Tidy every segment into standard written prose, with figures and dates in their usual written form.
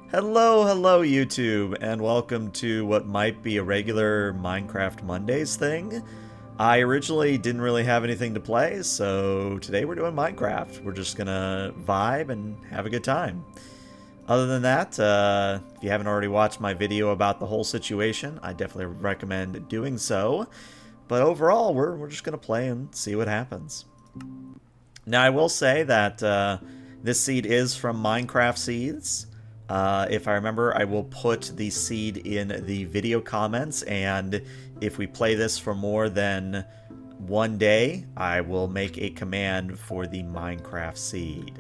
Hello YouTube, and welcome to what might be a regular Minecraft Mondays thing. I originally didn't really have anything to play, so today we're doing Minecraft. We're just gonna vibe and have a good time. Other than that, if you haven't already watched my video about the whole situation, I definitely recommend doing so. But overall, we're just gonna play and see what happens. Now, I will say that this seed is from Minecraft Seeds. If I remember, I will put the seed in the video comments, and if we play this for more than one day, I will make a command for the Minecraft seed.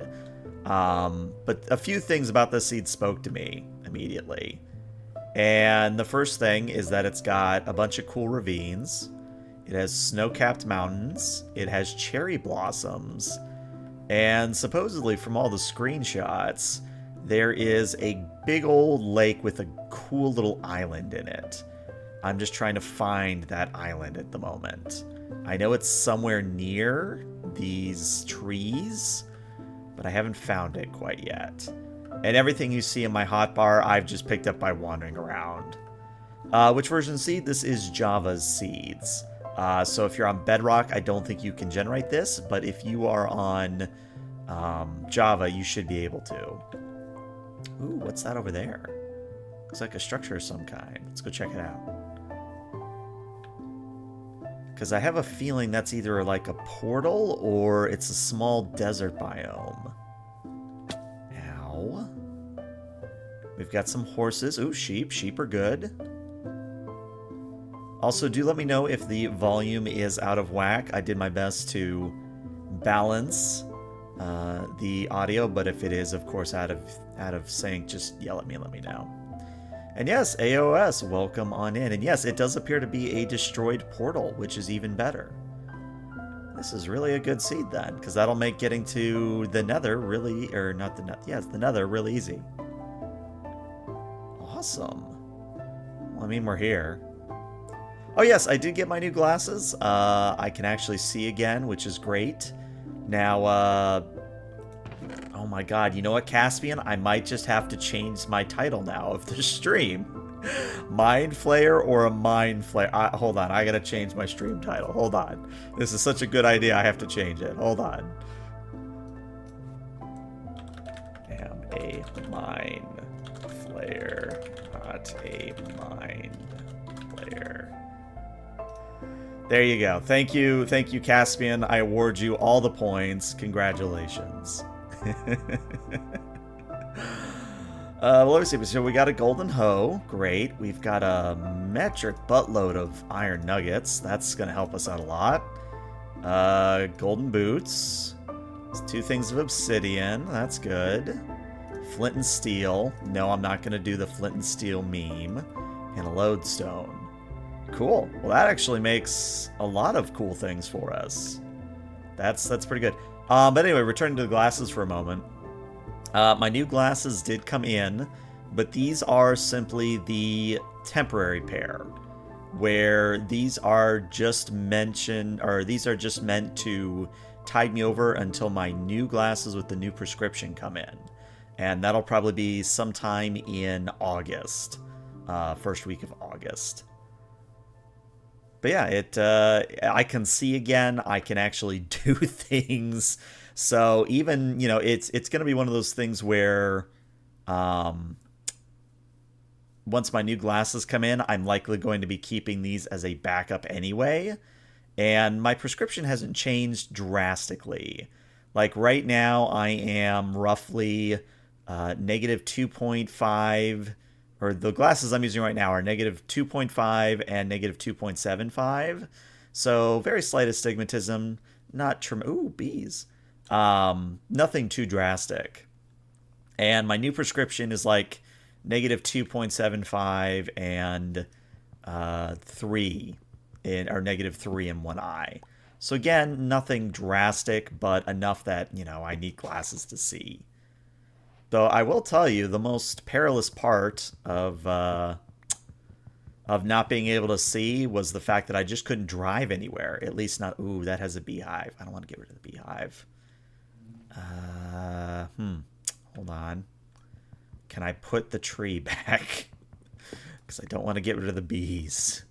But a few things about this seed spoke to me immediately. And the first thing is that it's got a bunch of cool ravines. It has snow-capped mountains. It has cherry blossoms. And supposedly, from all the screenshots, there is a big old lake with a cool little island in it. I'm just trying to find that island at the moment. I know it's somewhere near these trees, but I haven't found it quite yet. And everything you see in my hotbar, I've just picked up by wandering around. Which version seed? This is Java's seeds. So if you're on Bedrock, I don't think you can generate this, but if you are on Java, you should be able to. Ooh, what's that over there? Looks like a structure of some kind. Let's go check it out. Because I have a feeling that's either like a portal or it's a small desert biome. Ow. We've got some horses. Ooh, sheep. Sheep are good. Also, do let me know if the volume is out of whack. I did my best to balance the audio, but if it is, of course, out of sync, just yell at me and let me know. And yes, AOS, welcome on in. And yes, it does appear to be a destroyed portal, which is even better. This is really a good seed then, because that'll make getting to the Nether really, or not the Nether, yes, the Nether really easy. Awesome. Well, I mean, we're here. Oh yes, I did get my new glasses. I can actually see again, which is great. Now, oh my god, you know what, Caspian? I might just have to change my title now of the stream. MINDflayer or a MINEflayer? Hold on, I gotta change my stream title. Hold on. This is such a good idea, I have to change it. Hold on. Am a MINEflayer, not a MINDflayer. There you go. Thank you, Caspian. I award you all the points. Congratulations. Well, let me see. So we got a golden hoe. Great. We've got a metric buttload of iron nuggets. That's going to help us out a lot. Golden boots. Two things of obsidian. That's good. Flint and steel. No, I'm not going to do the flint and steel meme. And a lodestone. Cool. Well, that actually makes a lot of cool things for us. That's pretty good. But anyway, returning to the glasses for a moment. My new glasses did come in, but these are simply the temporary pair, where these are just meant to tide me over until my new glasses with the new prescription come in, and that'll probably be sometime in August, first week of August. But yeah, I can see again. I can actually do things. So even, you know, it's going to be one of those things where once my new glasses come in, I'm likely going to be keeping these as a backup anyway. And my prescription hasn't changed drastically. Like right now, I am roughly negative 2.5. Or the glasses I'm using right now are negative 2.5 and negative 2.75. So very slight astigmatism. Not ooh, bees. Nothing too drastic. And my new prescription is like negative 2.75 and 3 or negative 3 in one eye. So again, nothing drastic, but enough that, you know, I need glasses to see. Though I will tell you, the most perilous part of not being able to see was the fact that I just couldn't drive anywhere. At least not... Ooh, that has a beehive. I don't want to get rid of the beehive. Hold on. can I put the tree back? Because I don't want to get rid of the bees.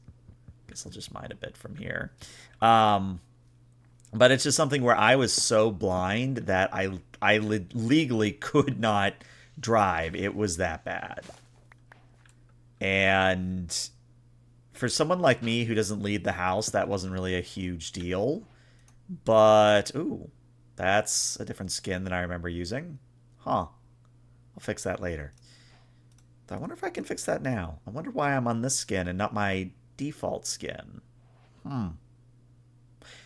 Guess I'll just mine a bit from here. But it's just something where I was so blind that I legally could not drive. It was that bad. And for someone like me who doesn't leave the house, that wasn't really a huge deal. But, ooh, that's a different skin than I remember using. Huh. I'll fix that later. I wonder if I can fix that now. I wonder why I'm on this skin and not my default skin.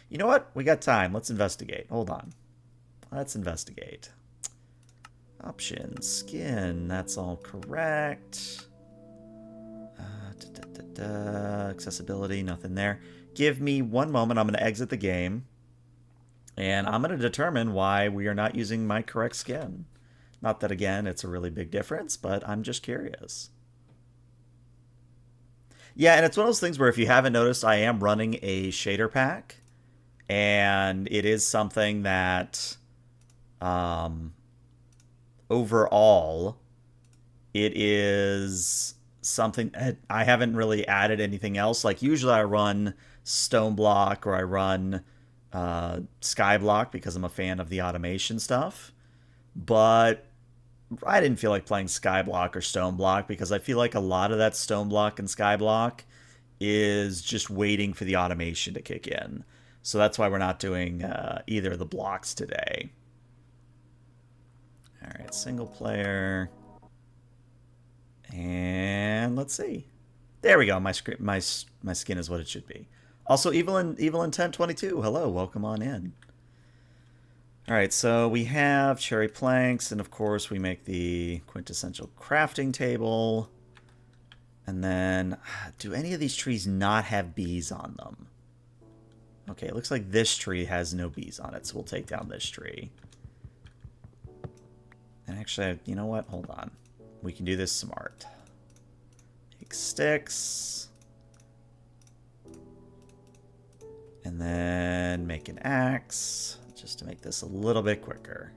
You know what? We got time. Let's investigate. Hold on. Let's investigate. Options. Skin. That's all correct. Accessibility. Nothing there. Give me one moment. I'm going to exit the game. And I'm going to determine why we are not using my correct skin. Not that, again, it's a really big difference, but I'm just curious. Yeah, and it's one of those things where if you haven't noticed, I am running a shader pack. And it is something that, overall, it is something I haven't really added anything else. Like, usually I run Stone Block or I run Sky Block because I'm a fan of the automation stuff. But I didn't feel like playing Sky Block or Stone Block because I feel like a lot of that Stone Block and Sky Block is just waiting for the automation to kick in. So that's why we're not doing either of the blocks today. All right, single player. And let's see. There we go. My skin is what it should be. Also, Evelyn 1022. Hello, welcome on in. All right, so we have cherry planks, and of course we make the quintessential crafting table. And then, do any of these trees not have bees on them? Okay, it looks like this tree has no bees on it, so we'll take down this tree. And actually, you know what? Hold on. We can do this smart. Make sticks. And then make an axe, just to make this a little bit quicker.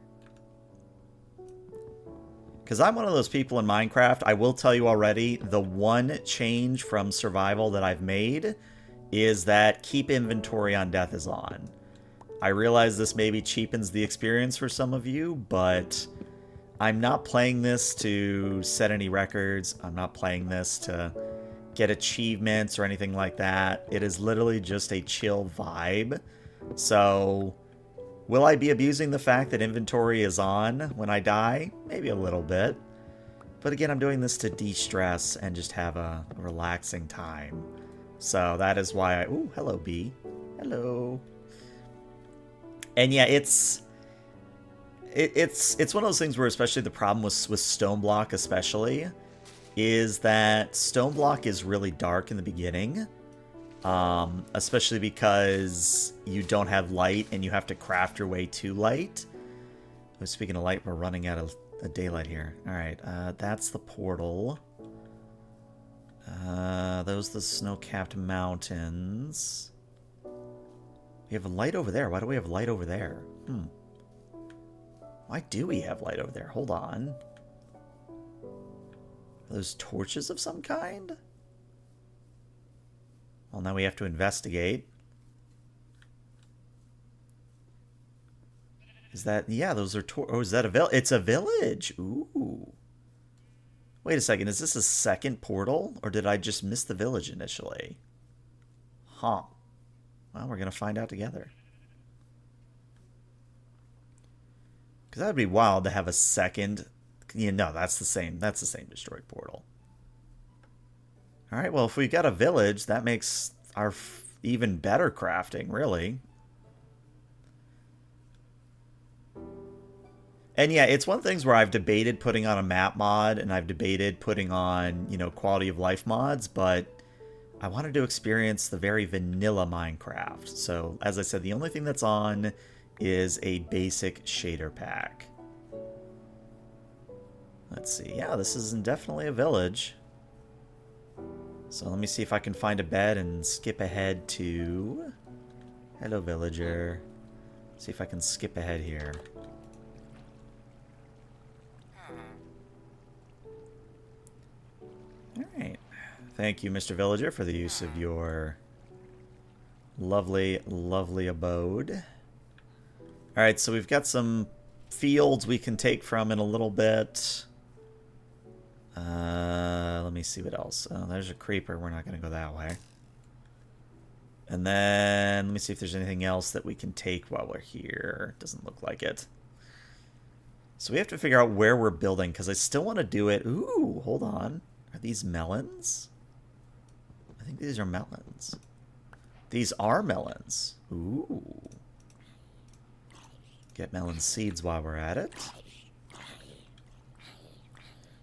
Because I'm one of those people in Minecraft, I will tell you already, the one change from survival that I've made is that keep inventory on death is on. I realize this maybe cheapens the experience for some of you, but I'm not playing this to set any records. I'm not playing this to get achievements or anything like that. It is literally just a chill vibe. So, will I be abusing the fact that inventory is on when I die? Maybe a little bit. But again, I'm doing this to de-stress and just have a relaxing time. So that is why I... Ooh, hello, bee. Hello. And yeah, it's one of those things where, especially the problem with Stone Block especially, is that Stone Block is really dark in the beginning. Especially because you don't have light and you have to craft your way to light. Oh, speaking of light, we're running out of daylight here. Alright, that's the portal. Those are the snow-capped mountains. We have a light over there. Why do we have light over there? Why do we have light over there? Hold on. Are those torches of some kind? Well, now we have to investigate. Is that... Yeah, those are... Oh, is that a village? It's a village! Ooh. Wait a second, is this a second portal? Or did I just miss the village initially? Huh. Well, we're going to find out together. Because that would be wild to have a second... Yeah, no, that's the same destroyed portal. Alright, well, if we got a village, that makes our even better crafting, really. And yeah, it's one of the things where I've debated putting on a map mod, and I've debated putting on, you know, quality of life mods, but I wanted to experience the very vanilla Minecraft. So, as I said, the only thing that's on is a basic shader pack. Let's see. Yeah, this is definitely a village. So let me see if I can find a bed and skip ahead to... Hello, villager. See if I can skip ahead here. Thank you, Mr. Villager, for the use of your lovely, lovely abode. Alright, so we've got some fields we can take from in a little bit. Let me see what else. Oh, there's a creeper. We're not going to go that way. And then, let me see if there's anything else that we can take while we're here. Doesn't look like it. So we have to figure out where we're building, because I still want to do it. Ooh, hold on. Are these melons? I think these are melons. These are melons. Ooh. Get melon seeds while we're at it.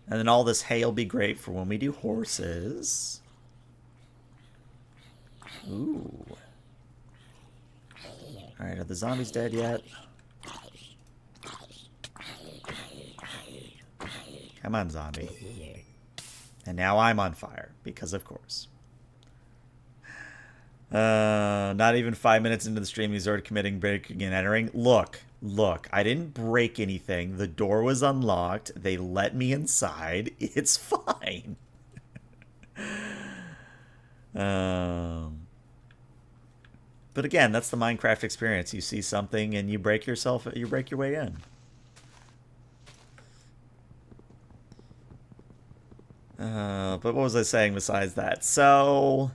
And then all this hay will be great for when we do horses. Ooh. Alright, are the zombies dead yet? Come on, zombie. And now I'm on fire, because of course. Not even 5 minutes into the stream, he's already committing breaking and entering. Look, I didn't break anything. The door was unlocked. They let me inside. It's fine. But again, that's the Minecraft experience. You see something and you break your way in. But what was I saying besides that? So,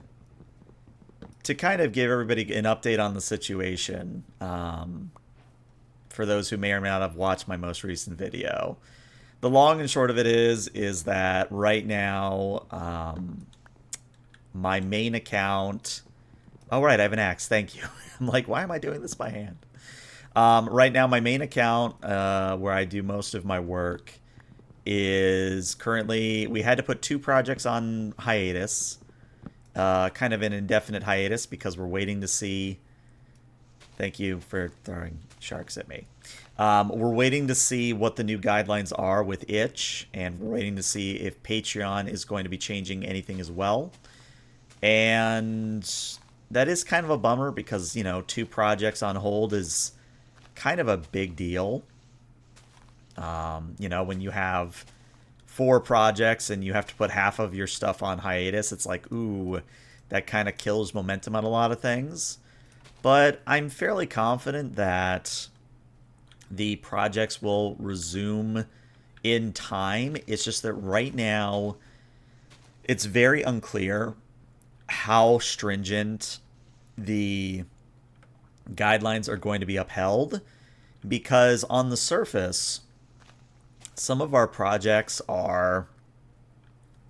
to kind of give everybody an update on the situation, for those who may or may not have watched my most recent video, the long and short of it is that right now, my main account... Oh, right, I have an axe. Thank you. I'm like, why am I doing this by hand? Right now, my main account, where I do most of my work, is currently... We had to put 2 projects on hiatus. Kind of an indefinite hiatus because we're waiting to see... Thank you for throwing sharks at me. We're waiting to see what the new guidelines are with itch, and we're waiting to see if Patreon is going to be changing anything as well. And that is kind of a bummer because, you know, 2 projects on hold is kind of a big deal. You know, when you have 4 projects and you have to put half of your stuff on hiatus, it's like, ooh, that kind of kills momentum on a lot of things. But I'm fairly confident that the projects will resume in time. It's just that right now it's very unclear how stringent the guidelines are going to be upheld, because on the surface, some of our projects are,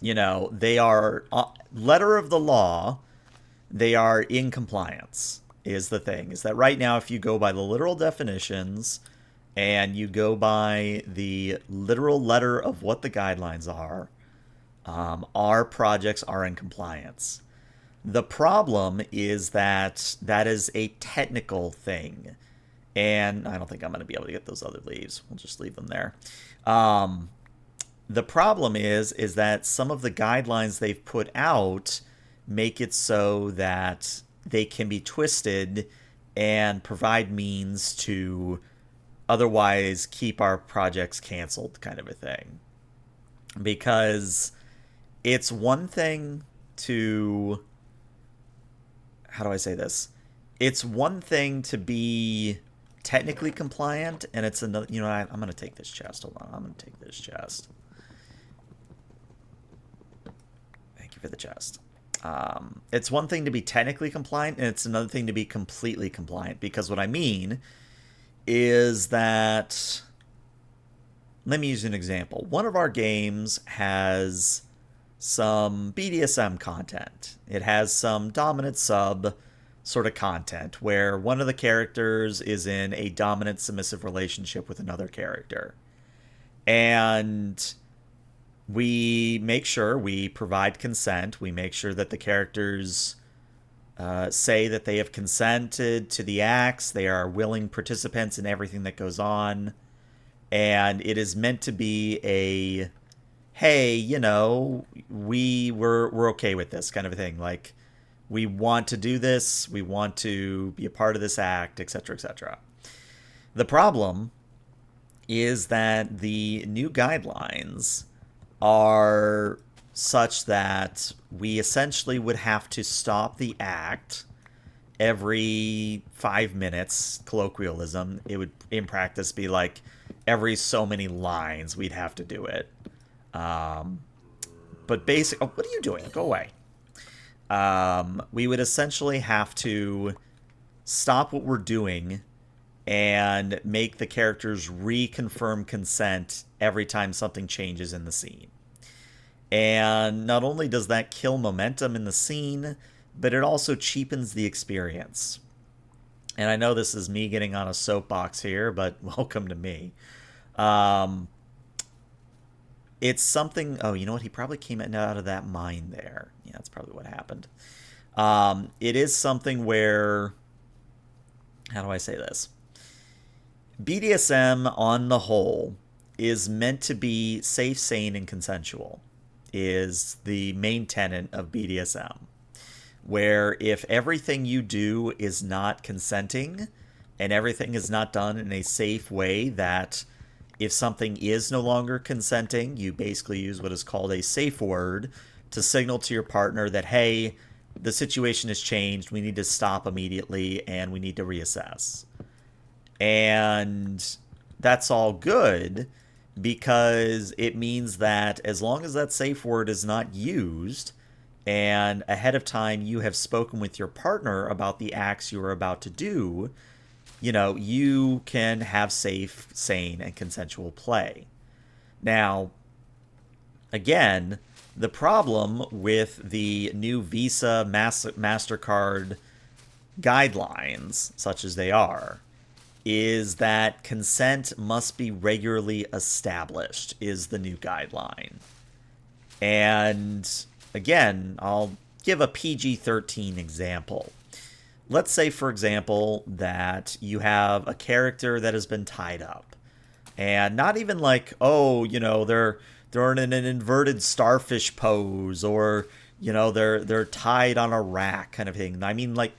you know, they are letter of the law, they are in compliance, is the thing. Is that right now, if you go by the literal definitions and you go by the literal letter of what the guidelines are, our projects are in compliance. The problem is that that is a technical thing, and I don't think I'm going to be able to get those other leaves. We'll just leave them there. The problem is that some of the guidelines they've put out make it so that they can be twisted and provide means to otherwise keep our projects canceled, kind of a thing. Because it's one thing to... How do I say this? It's one thing to be technically compliant, and it's another... You know, I'm going to take this chest. Hold on. I'm going to take this chest. Thank you for the chest. It's one thing to be technically compliant, and it's another thing to be completely compliant. Because what I mean is that... Let me use an example. One of our games has some BDSM content. It has some dominant sub sort of content where one of the characters is in a dominant submissive relationship with another character. And we make sure we provide consent. We make sure that the characters say that they have consented to the acts. They are willing participants in everything that goes on. And it is meant to be a... hey, you know, we're okay with this kind of a thing. Like, we want to do this, we want to be a part of this act, etc., etc. The problem is that the new guidelines are such that we essentially would have to stop the act every 5 minutes. Colloquialism. It would, in practice, be like every so many lines we'd have to do it. But basic. Oh, what are you doing? Go away. We would essentially have to stop what we're doing and make the characters reconfirm consent every time something changes in the scene. And not only does that kill momentum in the scene, but it also cheapens the experience. And I know this is me getting on a soapbox here, but welcome to me. Um, it's something. Oh, you know what? He probably came out of that mine there. Yeah, that's probably what happened. It is something where. How do I say this? BDSM on the whole is meant to be safe, sane, and consensual, is the main tenet of BDSM. Where if everything you do is not consenting and everything is not done in a safe way, that if something is no longer consenting, you basically use what is called a safe word to signal to your partner that, hey, the situation has changed, we need to stop immediately, and we need to reassess. And that's all good because it means that as long as that safe word is not used, and ahead of time you have spoken with your partner about the acts you are about to do, you can have safe, sane, and consensual play. Now, again, the problem with the new Visa, MasterCard guidelines, such as they are, is that consent must be regularly established, is the new guideline. And again, I'll give a PG-13 example. Let's say, for example, that you have a character that has been tied up. And not even like, oh, they're in an inverted starfish pose, or, they're tied on a rack kind of thing. I mean, like,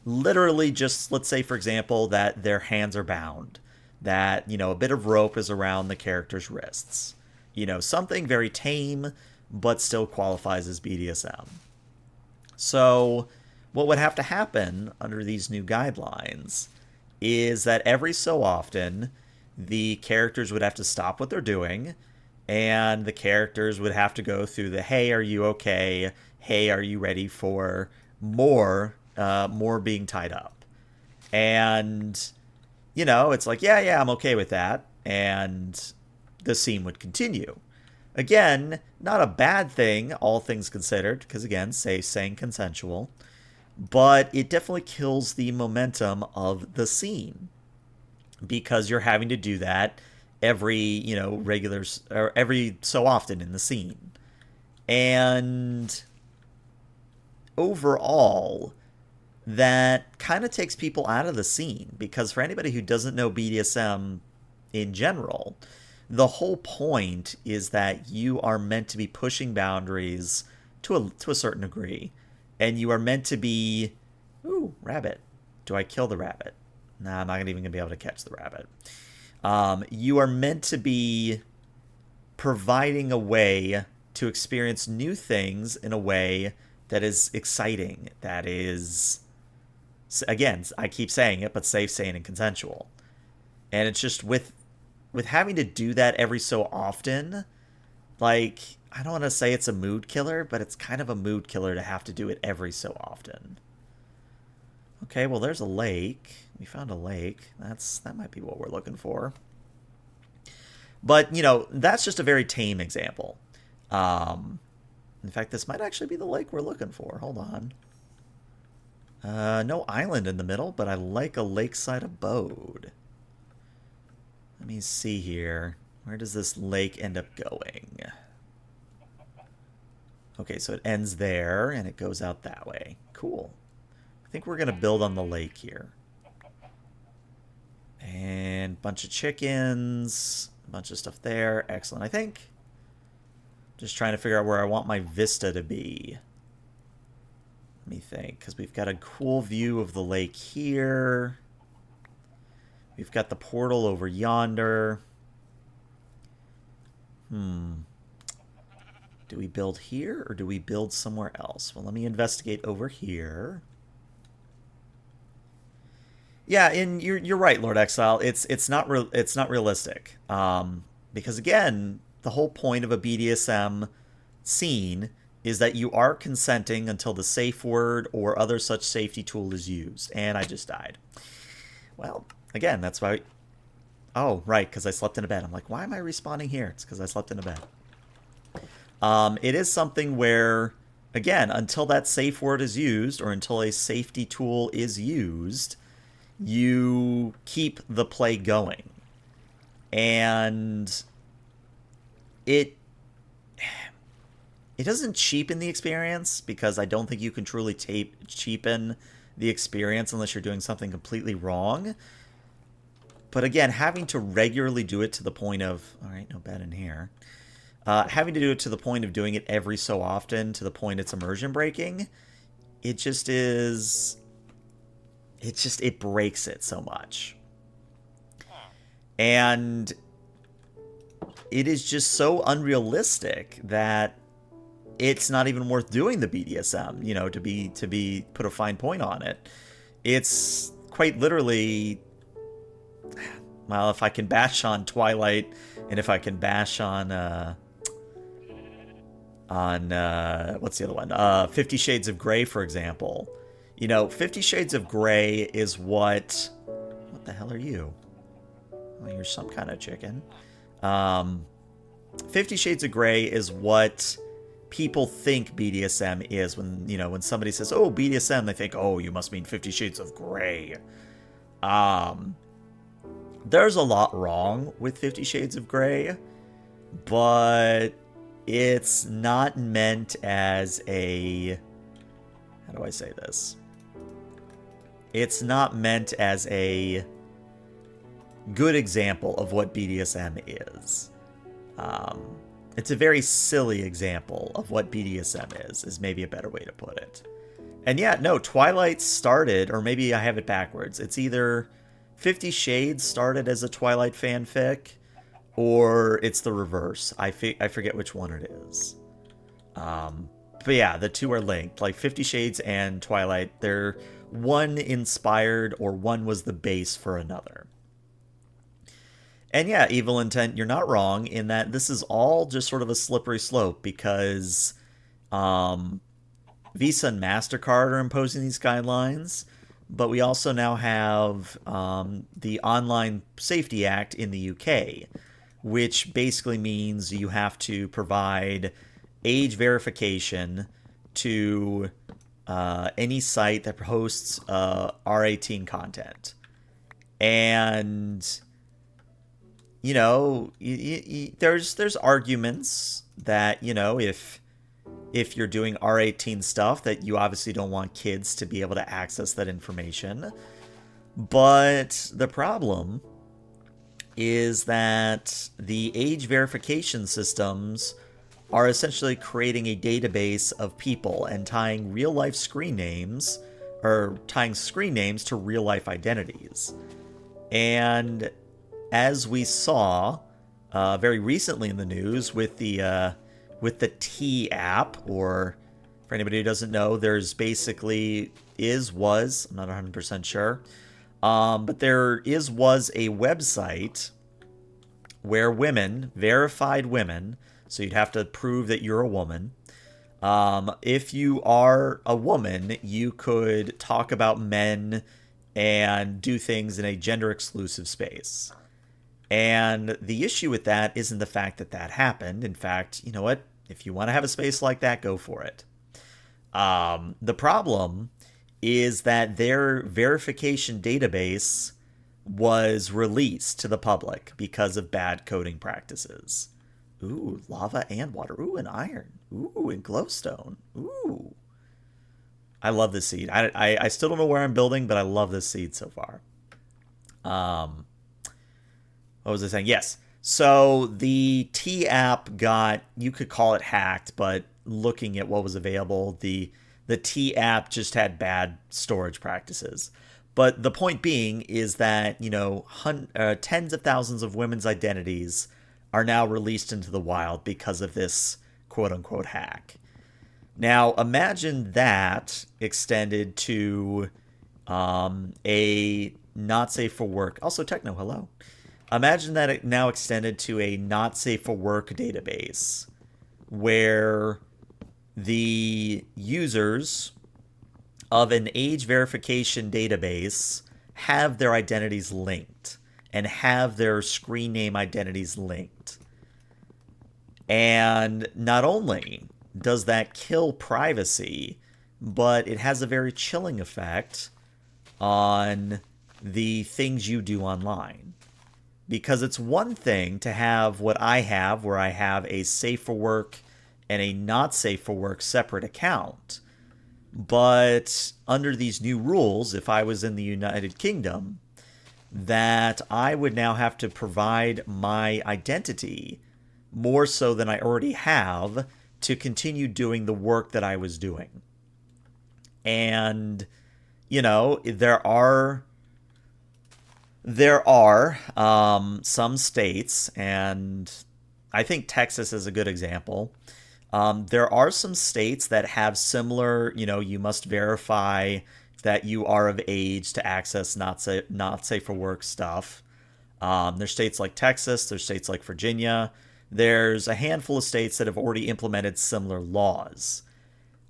literally just, let's say, for example, that their hands are bound. That, a bit of rope is around the character's wrists. Something very tame, but still qualifies as BDSM. So what would have to happen under these new guidelines is that every so often the characters would have to stop what they're doing, and the characters would have to go through the, hey, are you okay? Hey, are you ready for more being tied up? And it's like, yeah, I'm okay with that, and the scene would continue. Again, not a bad thing, all things considered, because again, safe, sane, consensual. But it definitely kills the momentum of the scene because you're having to do that every, regular or every so often in the scene. And overall, that kind of takes people out of the scene because for anybody who doesn't know BDSM in general, the whole point is that you are meant to be pushing boundaries to a certain degree. And you are meant to be... Ooh, rabbit. Do I kill the rabbit? Nah, I'm not even going to be able to catch the rabbit. You are meant to be providing a way to experience new things in a way that is exciting, that is... Again, I keep saying it, but safe, sane, and consensual. And it's just with having to do that every so often, like, I don't want to say it's a mood killer, but it's kind of a mood killer to have to do it every so often. Okay, well, there's a lake. We found a lake. That might be what we're looking for. But, that's just a very tame example. In fact, this might actually be the lake we're looking for. Hold on. No island in the middle, but I like a lakeside abode. Let me see here. Where does this lake end up going? Okay, so it ends there, and it goes out that way. Cool. I think we're going to build on the lake here. And a bunch of chickens, a bunch of stuff there. Excellent, I think. Just trying to figure out where I want my vista to be. Let me think, because we've got a cool view of the lake here. We've got the portal over yonder. Do we build here or do we build somewhere else? Well, let me investigate over here. Yeah, and you're right, Lord Exile. It's not realistic. Because again, the whole point of a BDSM scene is that you are consenting until the safe word or other such safety tool is used. And I just died. Well, again, that's why. Oh, right, because I slept in a bed. I'm like, why am I respawning here? It's because I slept in a bed. It is something where, again, until that safe word is used or until a safety tool is used, you keep the play going. And it doesn't cheapen the experience, because I don't think you can truly cheapen the experience unless you're doing something completely wrong. But again, having to regularly do it to the point of, all right, no bed in here. Having to do it to the point of doing it every so often, to the point it's immersion breaking, it just is... it breaks it so much. And it is just so unrealistic that it's not even worth doing the BDSM, you know, to be put a fine point on it. It's quite literally, well, if I can bash on Twilight and if I can bash on what's the other one? 50 Shades of Grey, for example. You know, 50 Shades of Grey is what the hell are you? Well, you're some kind of chicken. 50 Shades of Grey is what people think BDSM is when, you know, when somebody says, oh, BDSM, they think, oh, you must mean 50 Shades of Grey. There's a lot wrong with 50 Shades of Grey, but it's not meant as a... how do I say this? It's not meant as a good example of what BDSM is. It's a very silly example of what BDSM is maybe a better way to put it. And yeah, no, Twilight started, or maybe I have it backwards. It's either 50 Shades started as a Twilight fanfic, or it's the reverse. I forget which one it is. But yeah, the two are linked. Like 50 Shades and Twilight, they're one inspired or one was the base for another. And yeah, Evil Intent, you're not wrong in that this is all just sort of a slippery slope, because Visa and MasterCard are imposing these guidelines, but we also now have the Online Safety Act in the UK, which basically means you have to provide age verification to any site that hosts R18 content. And, you know, there's arguments that, you know, if you're doing R18 stuff, that you obviously don't want kids to be able to access that information. But the problem is that the age verification systems are essentially creating a database of people and tying real-life screen names, or tying screen names to real-life identities. And as we saw very recently in the news with the T app, or for anybody who doesn't know, there's basically I'm not 100% sure, but there was a website where women, verified women, so you'd have to prove that you're a woman. If you are a woman, you could talk about men and do things in a gender-exclusive space. And the issue with that isn't the fact that that happened. In fact, you know what? If you want to have a space like that, go for it. The problem is that their verification database was released to the public because of bad coding practices. Ooh, lava and water. Ooh, and iron. Ooh, and glowstone. Ooh. I love this seed. I still don't know where I'm building, but I love this seed so far. What was I saying? Yes. So the T app got, you could call it hacked, but looking at what was available, the T app just had bad storage practices. But the point being is that, you know, tens of thousands of women's identities are now released into the wild because of this quote-unquote hack. Now, imagine that extended to a not safe for work. Also, Techno, hello. Imagine that it now extended to a not safe for work database where the users of an age verification database have their identities linked and have their screen name identities linked. And not only does that kill privacy, but it has a very chilling effect on the things you do online. Because it's one thing to have what I have, where I have a safe for work and a not safe for work separate account. But under these new rules, if I was in the United Kingdom, that I would now have to provide my identity more so than I already have to continue doing the work that I was doing. And, you know, there are some states, and I think Texas is a good example. There are some states that have similar, you must verify that you are of age to access not safe for work stuff. There's states like Texas, there's states like Virginia. There's a handful of states that have already implemented similar laws.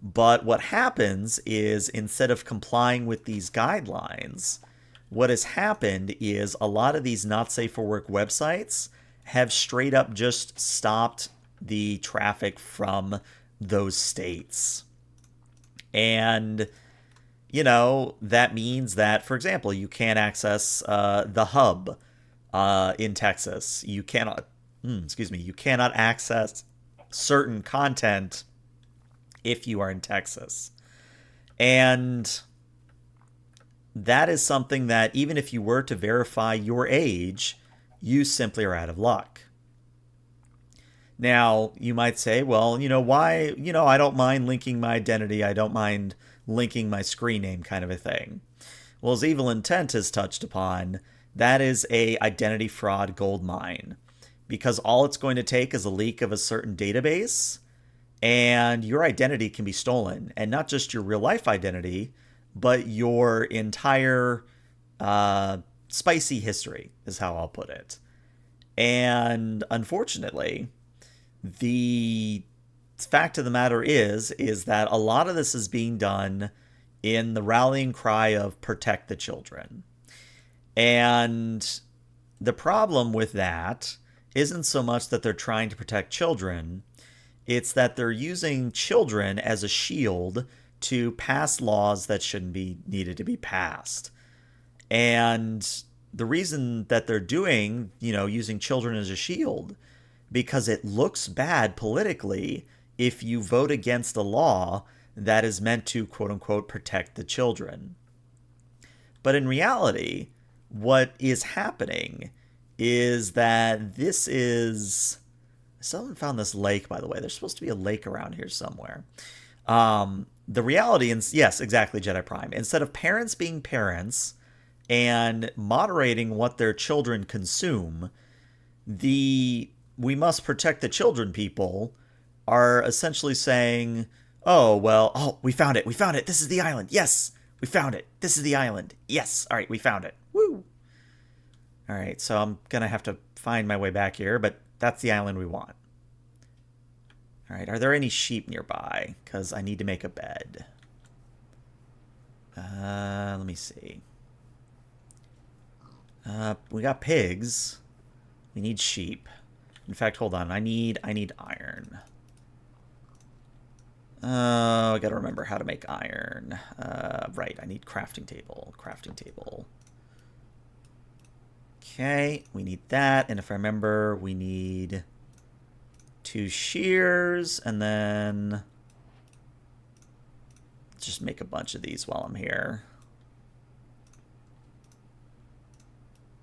But what happens is, instead of complying with these guidelines, what has happened is a lot of these not safe for work websites have straight up just stopped the traffic from those states. And, that means that, for example, you can't access the hub in Texas. You cannot access certain content if you are in Texas. And that is something that, even if you were to verify your age, you simply are out of luck. Now, you might say, well, why, I don't mind linking my identity. I don't mind linking my screen name, kind of a thing. Well, as Evil Intent has touched upon, that is a identity fraud gold mine, because all it's going to take is a leak of a certain database and your identity can be stolen. And not just your real life identity, but your entire spicy history is how I'll put it. And unfortunately, the fact of the matter is that a lot of this is being done in the rallying cry of protect the children. And the problem with that isn't so much that they're trying to protect children, it's that they're using children as a shield to pass laws that shouldn't be needed to be passed. And the reason that they're doing, using children as a shield, because it looks bad politically if you vote against a law that is meant to, quote unquote, protect the children. But in reality, what is happening is that this is... Someone found this lake, by the way. There's supposed to be a lake around here somewhere. The reality is, yes, exactly, Jedi Prime. Instead of parents being parents and moderating what their children consume, we must protect the children people are essentially saying, we found it. This is the island. Yes, we found it. This is the island. Yes. All right, we found it. Woo. All right, so I'm going to have to find my way back here, but that's the island we want. All right, are there any sheep nearby? Because I need to make a bed. Let me see. We got pigs. We need sheep. In fact, hold on. I need iron. I gotta remember how to make iron. Right, I need crafting table. Okay, we need that. And if I remember, we need 2 shears, and then just make a bunch of these while I'm here.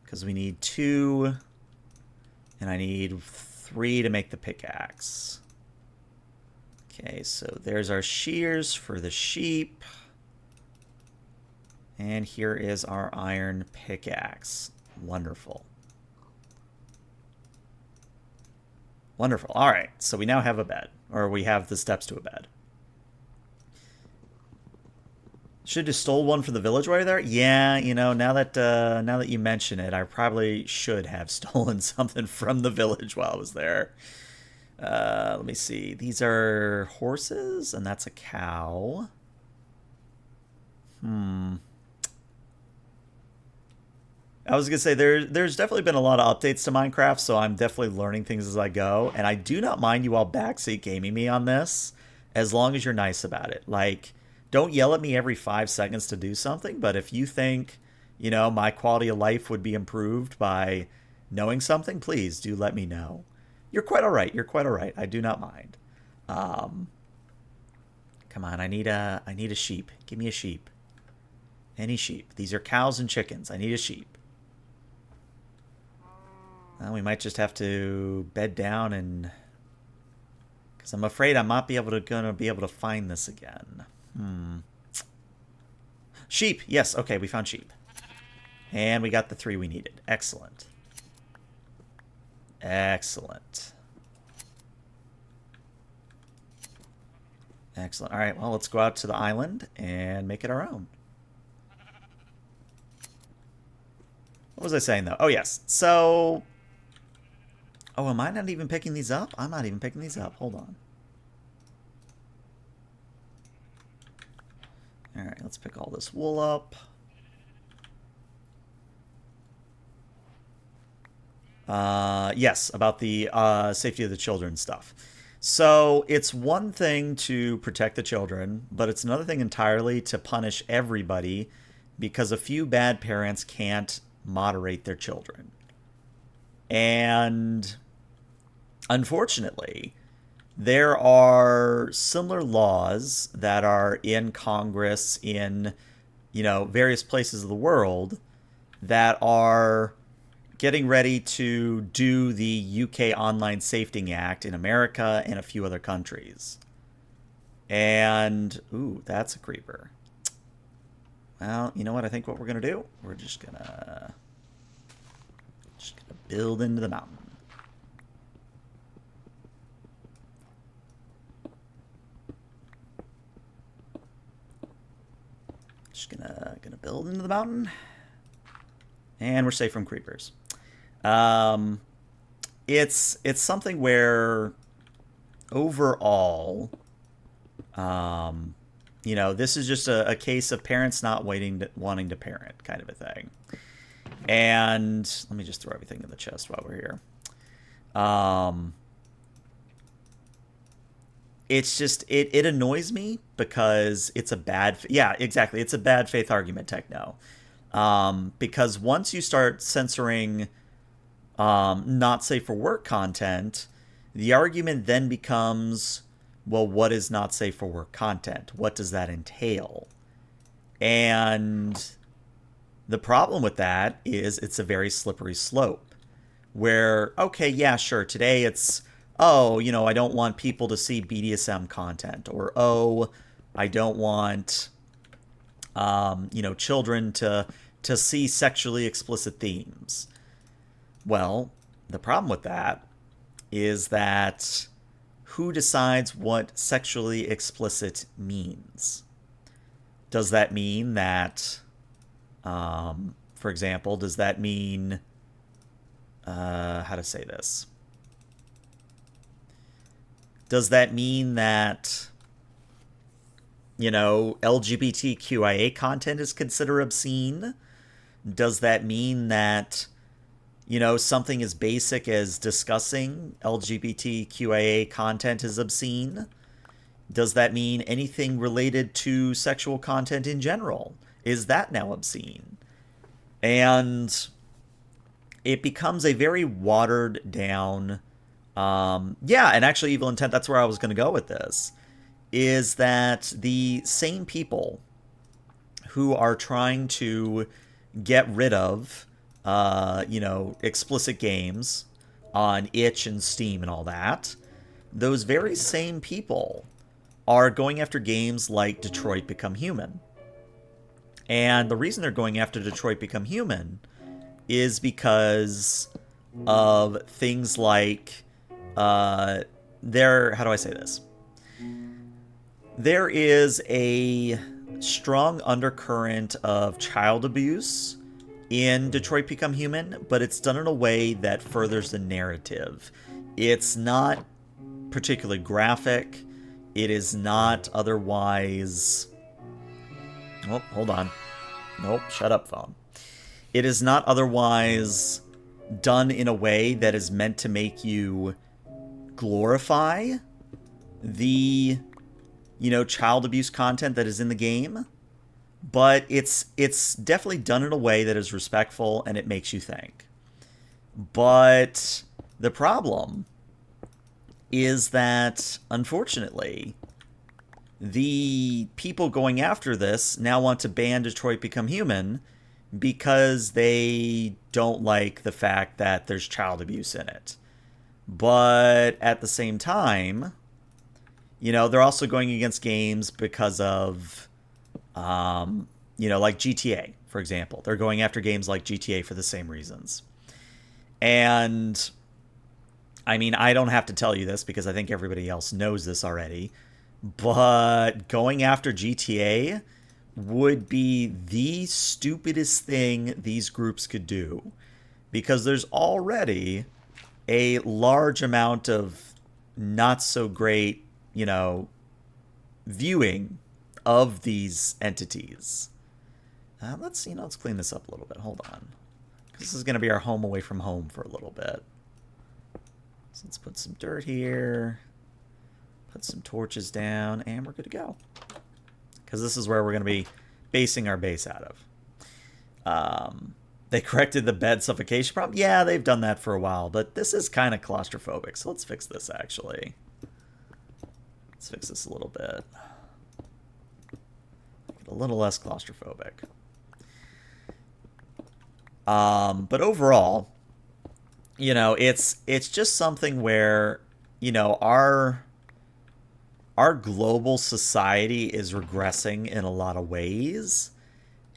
Because we need 2, and I need 3 to make the pickaxe. Okay, so there's our shears for the sheep. And here is our iron pickaxe. Wonderful. Wonderful. All right, so we now have a bed. Or we have the steps to a bed. Should have stole one from the village while you're there. Yeah, you know, now that you mention it, I probably should have stolen something from the village while I was there. Let me see. These are horses, and that's a cow. I was gonna say there's definitely been a lot of updates to Minecraft, so I'm definitely learning things as I go, and I do not mind you all backseat gaming me on this, as long as you're nice about it. Like, don't yell at me every 5 seconds to do something, but if you think, you know, my quality of life would be improved by knowing something, please do let me know. You're quite all right. You're quite all right. I do not mind. Um, Come on, I need a sheep. Give me a sheep. Any sheep. These are cows and chickens. I need a sheep. Well, we might just have to bed down and... Because I'm afraid I might be gonna be able to find this again. Sheep! Yes, okay, we found sheep. And we got the 3 we needed. Excellent. Excellent. Excellent. Alright, well, let's go out to the island and make it our own. What was I saying, though? Oh, yes. So... Oh, am I not even picking these up? I'm not even picking these up. Hold on. Alright, let's pick all this wool up. Yes, about the safety of the children stuff. So it's one thing to protect the children, but it's another thing entirely to punish everybody because a few bad parents can't moderate their children. And unfortunately, there are similar laws that are in Congress in, you know, various places of the world that are getting ready to do the UK Online Safety Act in America and a few other countries. And, ooh, that's a creeper. Well, you know what? I think what we're going to do, we're just gonna build into the mountain. Just gonna build into the mountain. And we're safe from creepers. It's something where overall, you know, this is just a case of parents not wanting to parent kind of a thing. And let me just throw everything in the chest while we're here. It's just, it annoys me because it's a bad, yeah, exactly. It's a bad faith argument, Techno. Because once you start censoring not safe for work content, the argument then becomes, well, what is not safe for work content? What does that entail? And the problem with that is it's a very slippery slope where, okay, yeah, sure, today it's, oh, you know, I don't want people to see BDSM content, or, oh, I don't want, you know, children to see sexually explicit themes. Well, the problem with that is that who decides what sexually explicit means? Does that mean that, for example, does that mean, how to say this? Does that mean that, you know, LGBTQIA content is considered obscene? Does that mean that, you know, something as basic as discussing LGBTQIA content is obscene? Does that mean anything related to sexual content in general? Is that now obscene? And it becomes a very watered down, yeah, and actually Evil Intent, that's where I was going to go with this, is that the same people who are trying to get rid of, you know, explicit games on itch and Steam and all that, those very same people are going after games like Detroit Become Human. And the reason they're going after Detroit Become Human is because of things like how do I say this? There is a strong undercurrent of child abuse in Detroit Become Human, but it's done in a way that furthers the narrative. It's not particularly graphic. It is not otherwise... Oh, hold on. Nope, shut up, phone. It is not otherwise done in a way that is meant to make you glorify the, child abuse content that is in the game. But it's definitely done in a way that is respectful and it makes you think. But the problem is that, unfortunately, the people going after this now want to ban Detroit Become Human because they don't like the fact that there's child abuse in it. But at the same time, they're also going against games because of, like GTA, for example. They're going after games like GTA for the same reasons. And, I mean, I don't have to tell you this because I think everybody else knows this already. But going after GTA would be the stupidest thing these groups could do. Because there's already a large amount of not so great, viewing of these entities. Let's clean this up a little bit. Hold on. This is going to be our home away from home for a little bit. So let's put some dirt here. Put some torches down, and we're good to go. Because this is where we're going to be basing our base out of. They corrected the bed suffocation problem. Yeah, they've done that for a while, but this is kind of claustrophobic. So let's fix this, actually. Let's fix this a little bit. Get a little less claustrophobic. But overall, it's just something where, our global society is regressing in a lot of ways.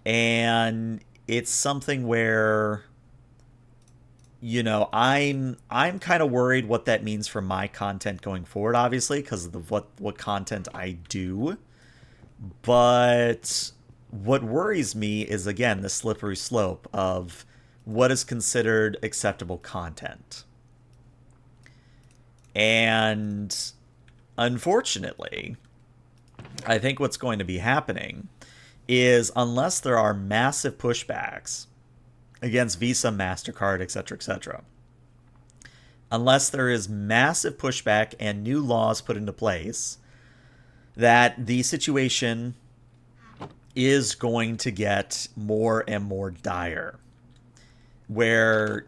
And it's something where, I'm kind of worried what that means for my content going forward, obviously, because of what content I do. But what worries me is, again, the slippery slope of what is considered acceptable content. And unfortunately, I think what's going to be happening is, unless there are massive pushbacks against Visa, MasterCard, etc., unless there is massive pushback and new laws put into place, that the situation is going to get more and more dire. Where,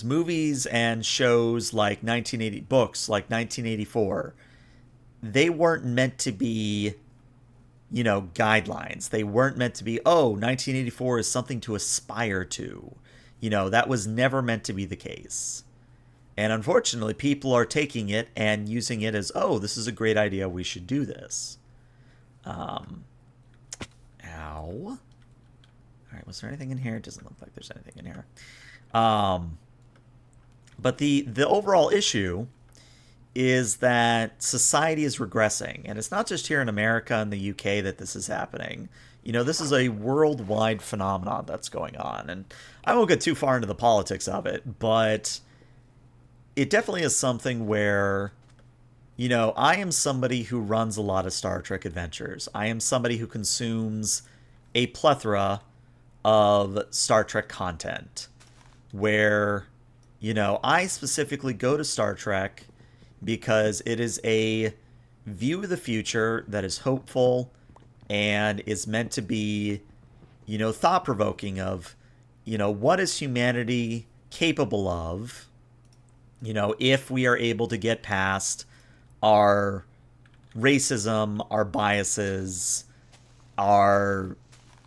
movies and shows like 1980, books like 1984, they weren't meant to be, guidelines. They weren't meant to be, 1984 is something to aspire to. That was never meant to be the case. And unfortunately, people are taking it and using it as, this is a great idea, we should do this. Ow. All right, was there anything in here? It doesn't look like there's anything in here. But the overall issue is that society is regressing. And it's not just here in America and the UK that this is happening. This is a worldwide phenomenon that's going on. And I won't get too far into the politics of it, but it definitely is something where, I am somebody who runs a lot of Star Trek adventures. I am somebody who consumes a plethora of Star Trek content where, I specifically go to Star Trek because it is a view of the future that is hopeful and is meant to be, thought-provoking of, what is humanity capable of, if we are able to get past our racism, our biases, our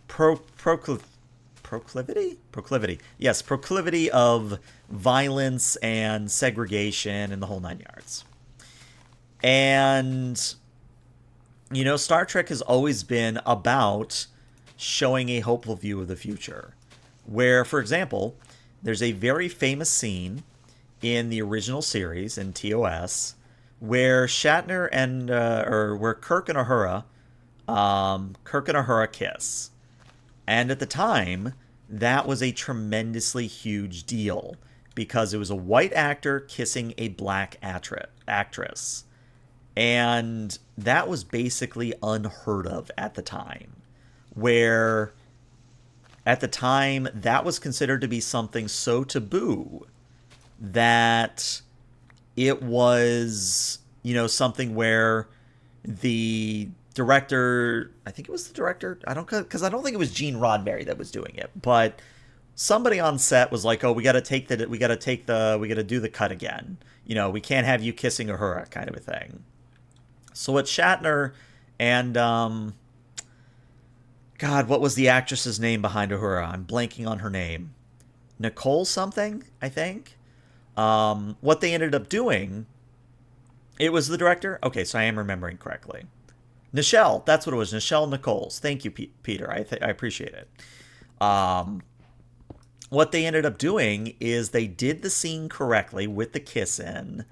proclivity? Yes, proclivity of violence and segregation and the whole 9 yards. And, Star Trek has always been about showing a hopeful view of the future. Where, for example, there's a very famous scene in the original series in TOS, where Shatner and or where Kirk and Uhura kiss, and at the time, that was a tremendously huge deal because it was a white actor kissing a black actress. And that was basically unheard of at the time. Where at the time, that was considered to be something so taboo that it was, something where the director, I think it was the director, I don't, because I don't think it was Gene Roddenberry that was doing it, but somebody on set was like, "Oh, we got to do the cut again. We can't have you kissing Uhura," kind of a thing. So it's Shatner and God, what was the actress's name behind Uhura? I'm blanking on her name. Nicole something, I think. What they ended up doing, it was the director. Okay, so I am remembering correctly. Nichelle, that's what it was. Nichelle Nichols. Thank you, Peter. I appreciate it. Um, what they ended up doing is they did the scene correctly with the kiss in,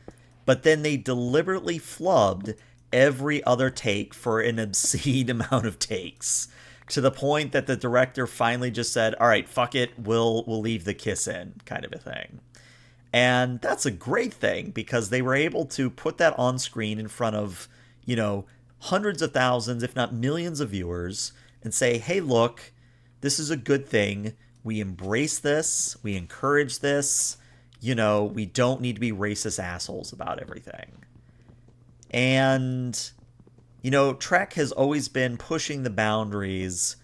but then they deliberately flubbed every other take for an obscene amount of takes, to the point that the director finally just said, "All right, fuck it, we'll leave the kiss in," kind of a thing. And that's a great thing because they were able to put that on screen in front of, you know, hundreds of thousands, if not millions of viewers and say, "Hey, look, this is a good thing. We embrace this. We encourage this. We don't need to be racist assholes about everything." And, Trek has always been pushing the boundaries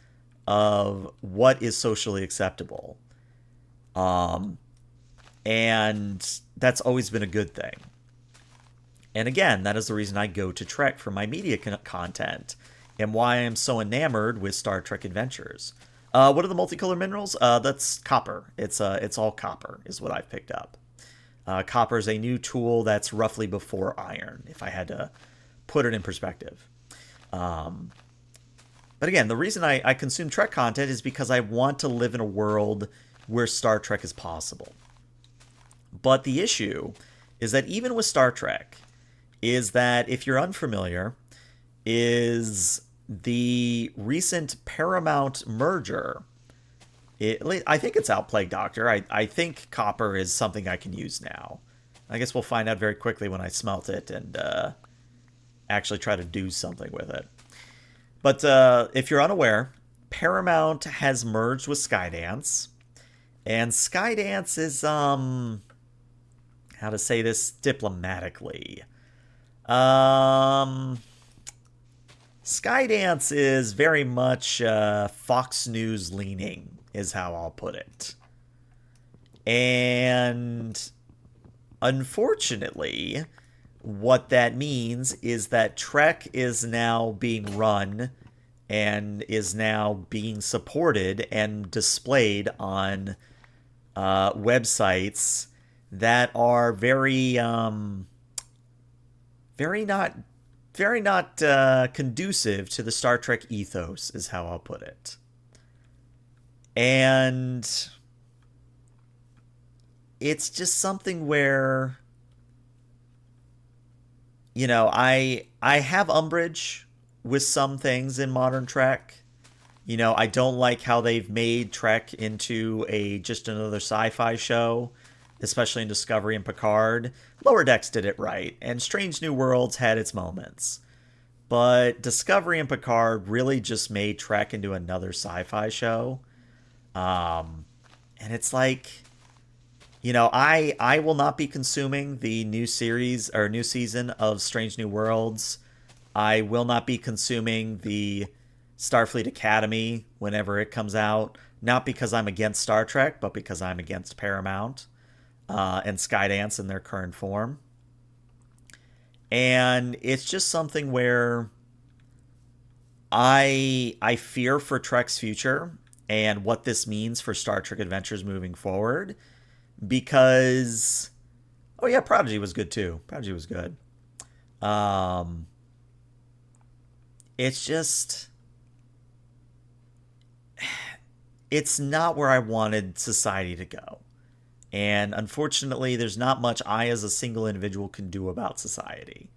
of what is socially acceptable. Um, and that's always been a good thing. And again, that is the reason I go to Trek for my media content and why I'm so enamored with Star Trek Adventures. What are the multicolored minerals? That's copper. It's all copper is what I've picked up. Copper is a new tool that's roughly before iron, if I had to put it in perspective. Um, but again, the reason I consume Trek content is because I want to live in a world where Star Trek is possible. But the issue is that even with Star Trek, is that if you're unfamiliar, is the recent Paramount merger. I think it's Outplague Doctor. I think copper is something I can use now. I guess we'll find out very quickly when I smelt it and actually try to do something with it. But if you're unaware, Paramount has merged with Skydance. And Skydance is, how to say this diplomatically. Skydance is very much Fox News leaning, is how I'll put it. And unfortunately, what that means is that Trek is now being run and is now being supported and displayed on websites that are very not conducive to the Star Trek ethos, is how I'll put it. And it's just something where, I have umbrage with some things in modern Trek. I don't like how they've made Trek into just another sci-fi show, especially in Discovery and Picard. Lower Decks did it right, and Strange New Worlds had its moments. But Discovery and Picard really just made Trek into another sci-fi show. And it's like, I will not be consuming the new series or new season of Strange New Worlds. I will not be consuming the Starfleet Academy whenever it comes out. Not because I'm against Star Trek, but because I'm against Paramount and Skydance in their current form. And it's just something where I fear for Trek's future and what this means for Star Trek Adventures moving forward. Because, oh yeah, Prodigy was good too. Prodigy was good. Um, it's just, it's not where I wanted society to go. And unfortunately, there's not much I as a single individual can do about society.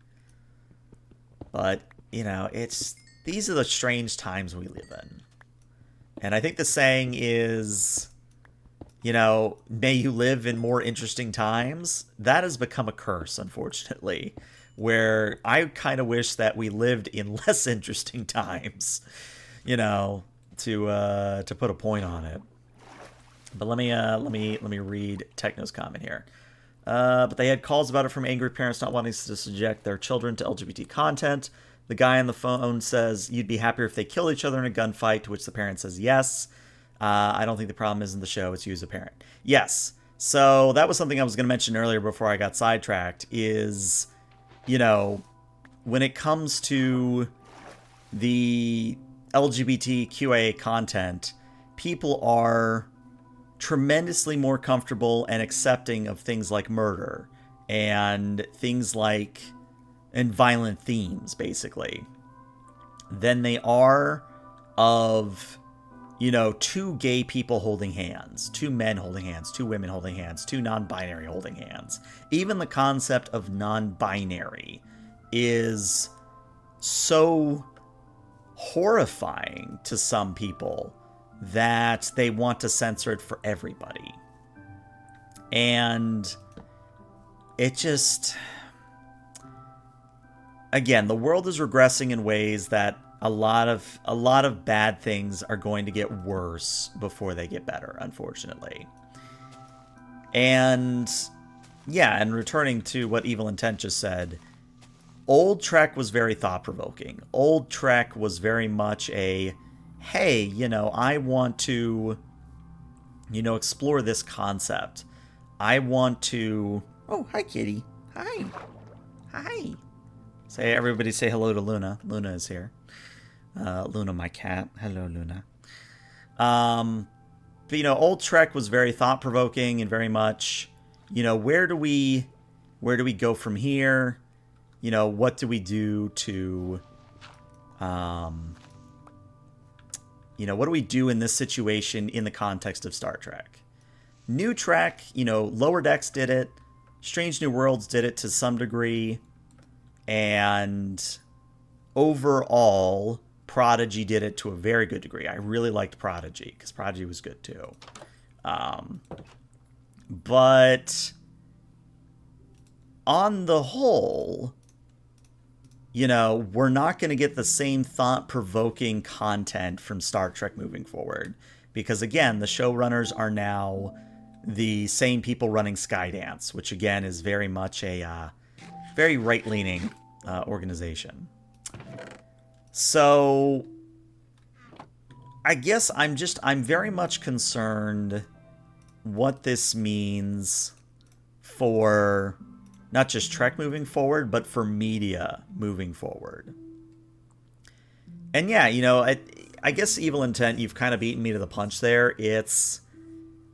But, these are the strange times we live in. And I think the saying is, may you live in more interesting times. That has become a curse, unfortunately, where I kind of wish that we lived in less interesting times, to put a point on it. But let me read Techno's comment here. But they had calls about it from angry parents not wanting to subject their children to LGBT content. The guy on the phone says you'd be happier if they kill each other in a gunfight, to which the parent says yes. I don't think the problem isn't the show, it's you as a parent. Yes. So that was something I was going to mention earlier before I got sidetracked is, when it comes to the LGBTQIA content, people are tremendously more comfortable and accepting of things like murder and things like and violent themes, basically, than they are of, two gay people holding hands, two men holding hands, two women holding hands, two non-binary holding hands. Even the concept of non-binary is so horrifying to some people that they want to censor it for everybody. And it just, again, the world is regressing in ways that a lot of bad things are going to get worse before they get better, unfortunately. And yeah, and returning to what Evil Intent just said, old Trek was very thought-provoking. Old Trek was very much a, hey, I want to, explore this concept. I want to... Oh, hi, kitty. Hi. Hi. Everybody say hello to Luna. Luna is here. Luna, my cat. Hello, Luna. But, old Trek was very thought-provoking and very much, where do we go from here? What do we do to... what do we do in this situation in the context of Star Trek? New Trek, Lower Decks did it. Strange New Worlds did it to some degree. And overall, Prodigy did it to a very good degree. I really liked Prodigy, because Prodigy was good too. But on the whole, we're not going to get the same thought-provoking content from Star Trek moving forward. Because, again, the showrunners are now the same people running Skydance, which, again, is very much a very right-leaning organization. So, I guess I'm very much concerned what this means for... not just Trek moving forward, but for media moving forward. And yeah, I guess Evil Intent, you've kind of beaten me to the punch there.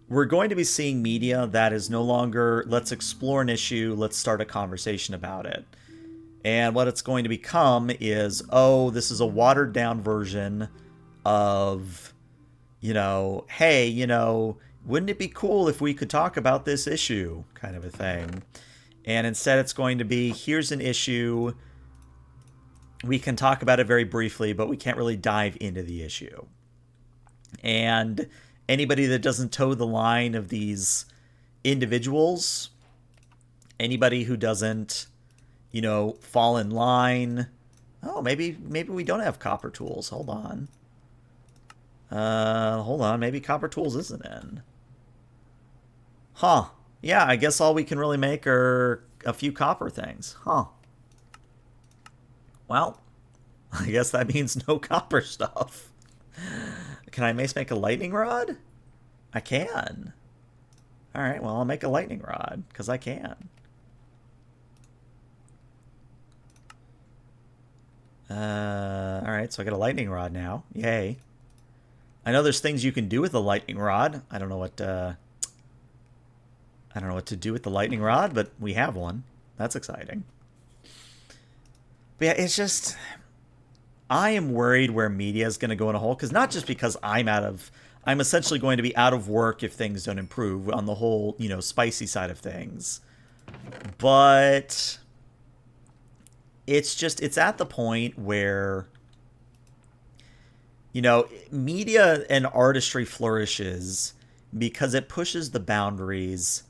We're going to be seeing media that is no longer, let's explore an issue, let's start a conversation about it. And what it's going to become is, oh, this is a watered down version of, hey, wouldn't it be cool if we could talk about this issue, kind of a thing. And instead it's going to be, here's an issue, we can talk about it very briefly, but we can't really dive into the issue. And anybody that doesn't toe the line of these individuals, anybody who doesn't, fall in line... Oh, maybe we don't have Copper Tools. Hold on. Maybe Copper Tools isn't in. Huh. Yeah, I guess all we can really make are a few copper things. Huh. Well, I guess that means no copper stuff. Can I make a lightning rod? I can. Alright, well, I'll make a lightning rod, because I can. Alright, so I got a lightning rod now. Yay. I know there's things you can do with a lightning rod. I don't know what to do with the lightning rod, but we have one. That's exciting. But yeah, it's just... I am worried where media is going to go in a hole, because not just because I'm out of I'm essentially going to be out of work if things don't improve on the whole, spicy side of things. But it's at the point where, media and artistry flourishes because it pushes the boundaries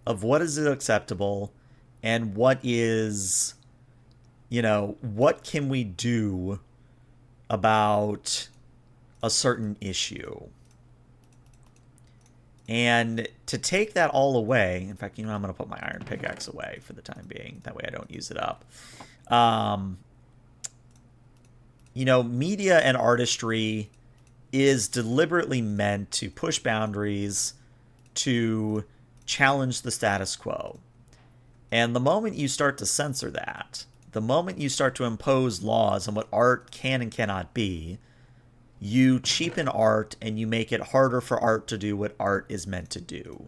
of what is acceptable and what can we do about a certain issue. And to take that all away, in fact, I'm going to put my iron pickaxe away for the time being. That way I don't use it up. Media and artistry is deliberately meant to push boundaries, to challenge the status quo. And the moment you start to censor that, the moment you start to impose laws on what art can and cannot be, you cheapen art and you make it harder for art to do what art is meant to do.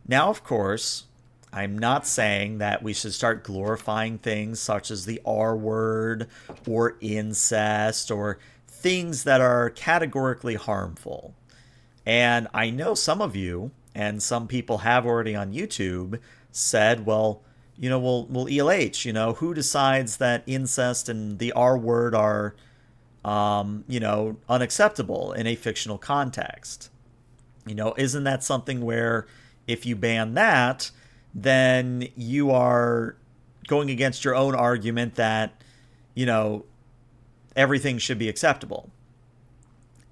Now, of course, I'm not saying that we should start glorifying things such as the R word or incest or things that are categorically harmful. And I know some of you, and some people have already on YouTube, said, well, ELH, who decides that incest and the R word are unacceptable in a fictional context? Isn't that something where if you ban that, then you are going against your own argument that, everything should be acceptable?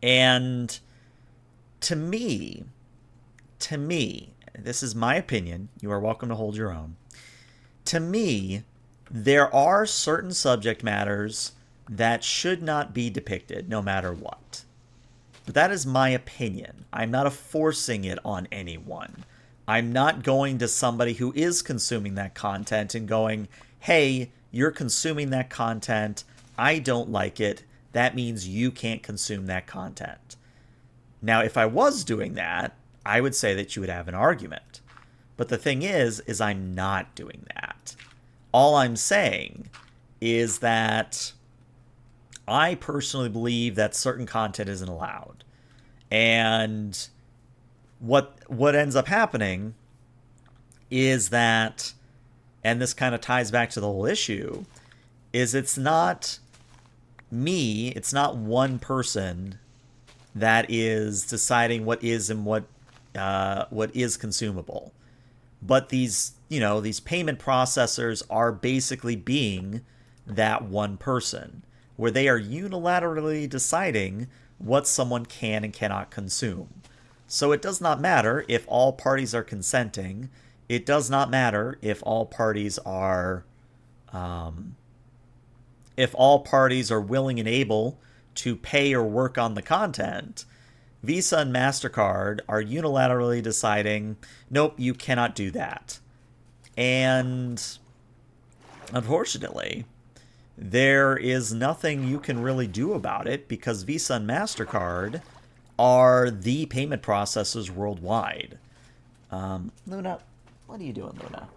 And to me, this is my opinion, you are welcome to hold your own. To me, there are certain subject matters that should not be depicted no matter what. But that is my opinion. I'm not forcing it on anyone. I'm not going to somebody who is consuming that content and going, hey, you're consuming that content, I don't like it, that means you can't consume that content. Now, if I was doing that, I would say that you would have an argument. But the thing is I'm not doing that. All I'm saying is that I personally believe that certain content isn't allowed. And what ends up happening is that, and this kind of ties back to the whole issue, is it's not me, it's not one person that is deciding what is and what is consumable. But these payment processors are basically being that one person, where they are unilaterally deciding what someone can and cannot consume. So it does not matter if all parties are consenting. It does not matter if all parties are willing and able to pay or work on the content. Visa and MasterCard are unilaterally deciding, nope, you cannot do that. And unfortunately, there is nothing you can really do about it because Visa and MasterCard are the payment processors worldwide. Luna, what are you doing, Luna?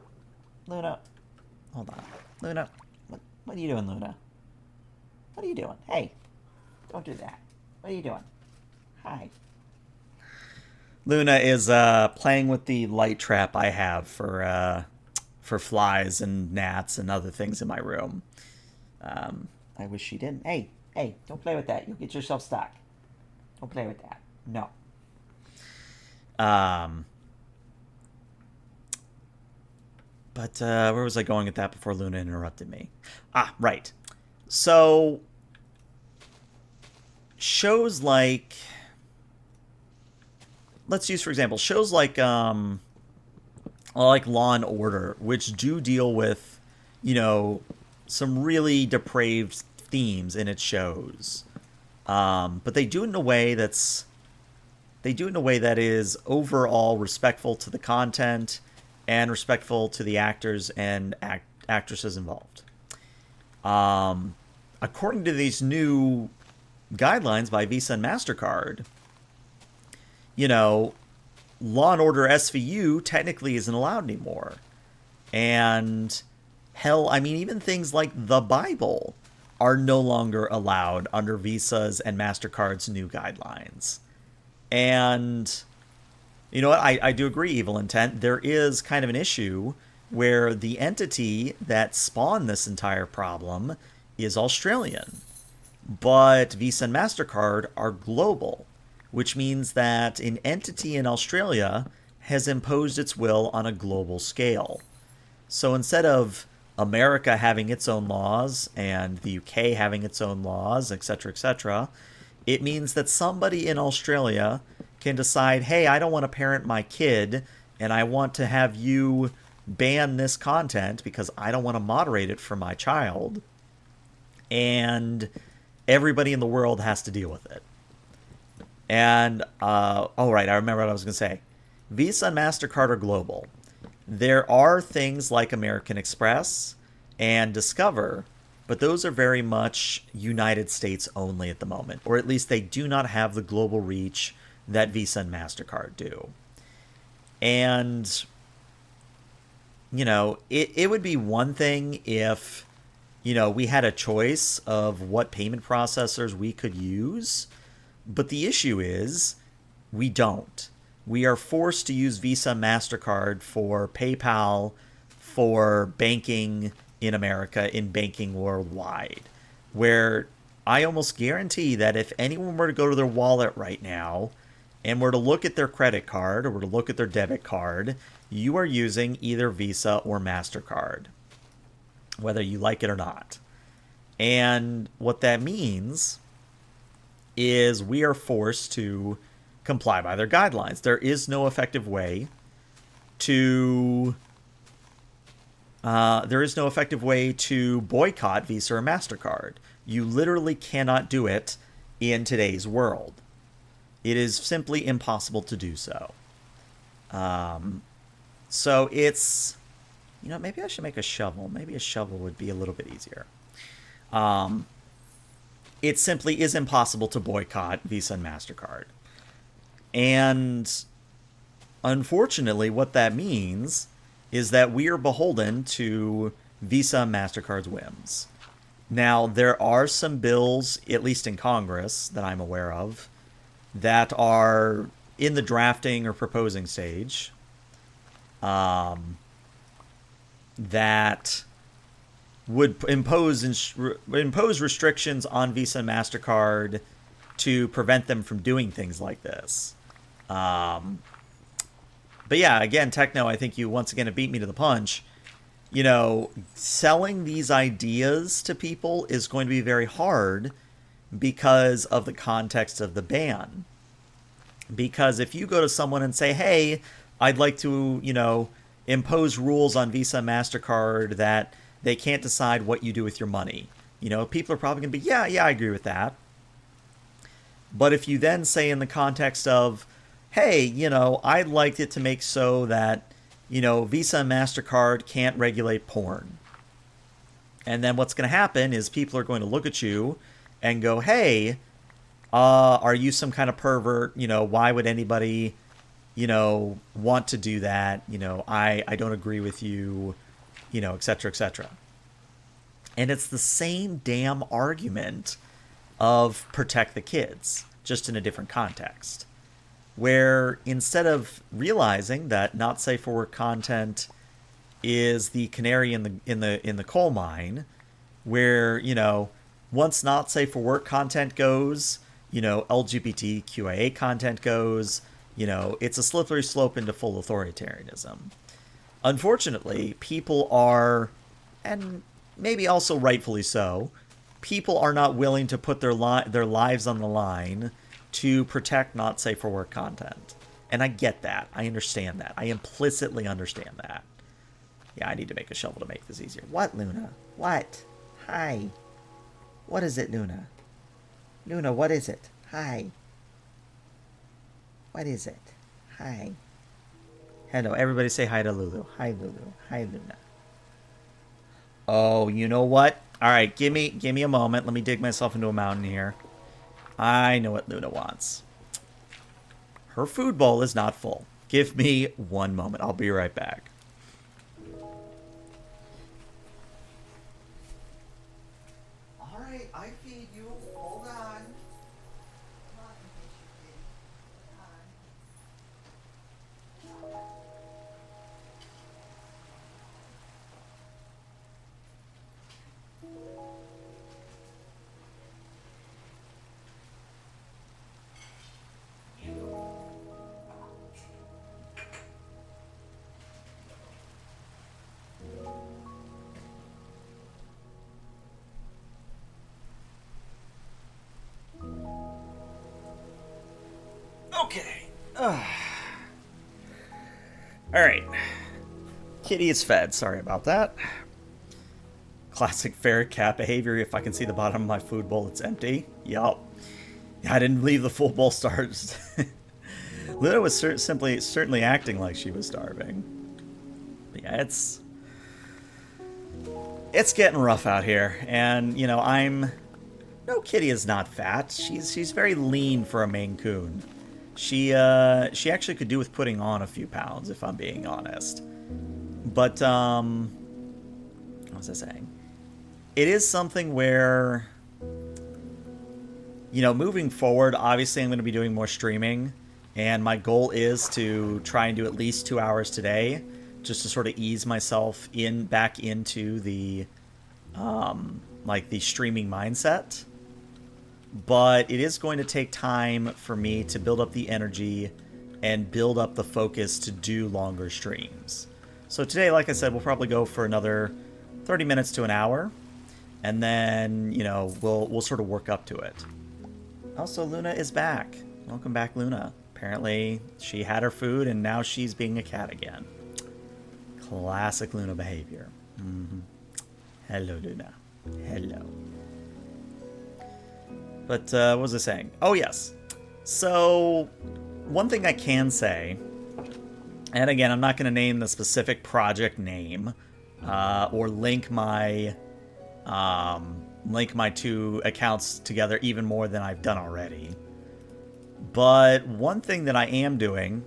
Luna, hold on. Luna, what are you doing, Luna? What are you doing? Hey, don't do that. What are you doing? Hi. Luna is playing with the light trap I have for flies and gnats and other things in my room. I wish she didn't. Hey, don't play with that. You'll get yourself stuck. Don't play with that. No. But where was I going with that before Luna interrupted me? Ah, right. So, shows like... Let's use, for example, shows like Law and Order, which do deal with, some really depraved themes in its shows. But they do it in a way that is overall respectful to the content and respectful to the actors and actresses involved. According to these new guidelines by Visa and MasterCard, Law and Order SVU technically isn't allowed anymore. And hell, even things like the Bible are no longer allowed under Visa's and MasterCard's new guidelines. And you know what? I do agree, evil intent. There is kind of an issue where the entity that spawned this entire problem is Australian. But Visa and MasterCard are global, which means that an entity in Australia has imposed its will on a global scale. So instead of America having its own laws and the UK having its own laws, etc., it means that somebody in Australia can decide, hey, I don't want to parent my kid and I want to have you ban this content because I don't want to moderate it for my child. And everybody in the world has to deal with it. And, oh, right, I remember what I was going to say. Visa and MasterCard are global. There are things like American Express and Discover, but those are very much United States only at the moment, or at least they do not have the global reach that Visa and MasterCard do. And, you know, it would be one thing if, you know, we had a choice of what payment processors we could use, but the issue is we don't. We are forced to use Visa and MasterCard for PayPal, for banking in America, in banking worldwide, where I almost guarantee that if anyone were to go to their wallet right now and were to look at their credit card or were to look at their debit card, you are using either Visa or MasterCard, whether you like it or not. And what that means is we are forced to comply by their guidelines. There is no effective way to boycott Visa or MasterCard. You literally cannot do it in today's world. It is simply impossible to do so. So it's, you know, maybe I should make a shovel. Maybe a shovel would be a little bit easier. It simply is impossible to boycott Visa and MasterCard. And unfortunately, what that means is that we are beholden to Visa and MasterCard's whims. Now, there are some bills, at least in Congress, that I'm aware of, that are in the drafting or proposing stage, that would impose restrictions on Visa and MasterCard to prevent them from doing things like this. But yeah, again, Techno, I think you once again have beat me to the punch. You know, selling these ideas to people is going to be very hard because of the context of the ban. Because if you go to someone and say, hey, I'd like to, you know, impose rules on Visa and MasterCard that they can't decide what you do with your money, you know, people are probably going to be, yeah, I agree with that. But if you then say in the context of, hey, you know, I'd like it to make so that, you know, Visa and MasterCard can't regulate porn. And then what's going to happen is people are going to look at you and go, hey, are you some kind of pervert? You know, why would anybody, you know, want to do that? You know, I don't agree with you, you know, et cetera, And it's the same damn argument of protect the kids, just in a different context. Where instead of realizing that not safe for work content is the canary in the coal mine, where, you know, once not safe for work content goes, you know, LGBTQIA content goes, you know, it's a slippery slope into full authoritarianism. Unfortunately, people are, and maybe also rightfully so, people are not willing to put their lives on the line to protect not safe for work content. And I get that. I understand that. I implicitly understand that. Yeah, I need to make a shovel to make this easier. What, Luna? What? Hi. What is it, Luna? Luna, what is it? Hi. What is it? Hi. Hello, everybody say hi to Lulu. Hi, Lulu. Hi, Luna. Oh, you know what? All right, give me a moment. Let me dig myself into a mountain here. I know what Luna wants. Her food bowl is not full. Give me one moment. I'll be right back. All right, I feed you. Hold on. Come on, Alright. Kitty is fed. Sorry about that. Classic ferret cat behavior. If I can see the bottom of my food bowl, it's empty. Yup. I didn't leave the full bowl starved. Luna was certainly acting like she was starving. But yeah, it's getting rough out here, and you know no, Kitty is not fat. She's very lean for a Maine Coon. She actually could do with putting on a few pounds, if I'm being honest. But what was I saying? It is something where, you know, moving forward, obviously I'm going to be doing more streaming, and my goal is to try and do at least 2 hours today, just to sort of ease myself back into the like the streaming mindset. But it is going to take time for me to build up the energy and build up the focus to do longer streams. So today, like I said, we'll probably go for another 30 minutes to an hour, and then, you know, we'll sort of work up to it. Also, Luna is back. Welcome back, Luna. Apparently, she had her food, and now she's being a cat again. Classic Luna behavior. Hello, Luna. Hello. But what was I saying? Oh, yes. So, one thing I can say, and again, I'm not going to name the specific project name or link my two accounts together even more than I've done already. But one thing that I am doing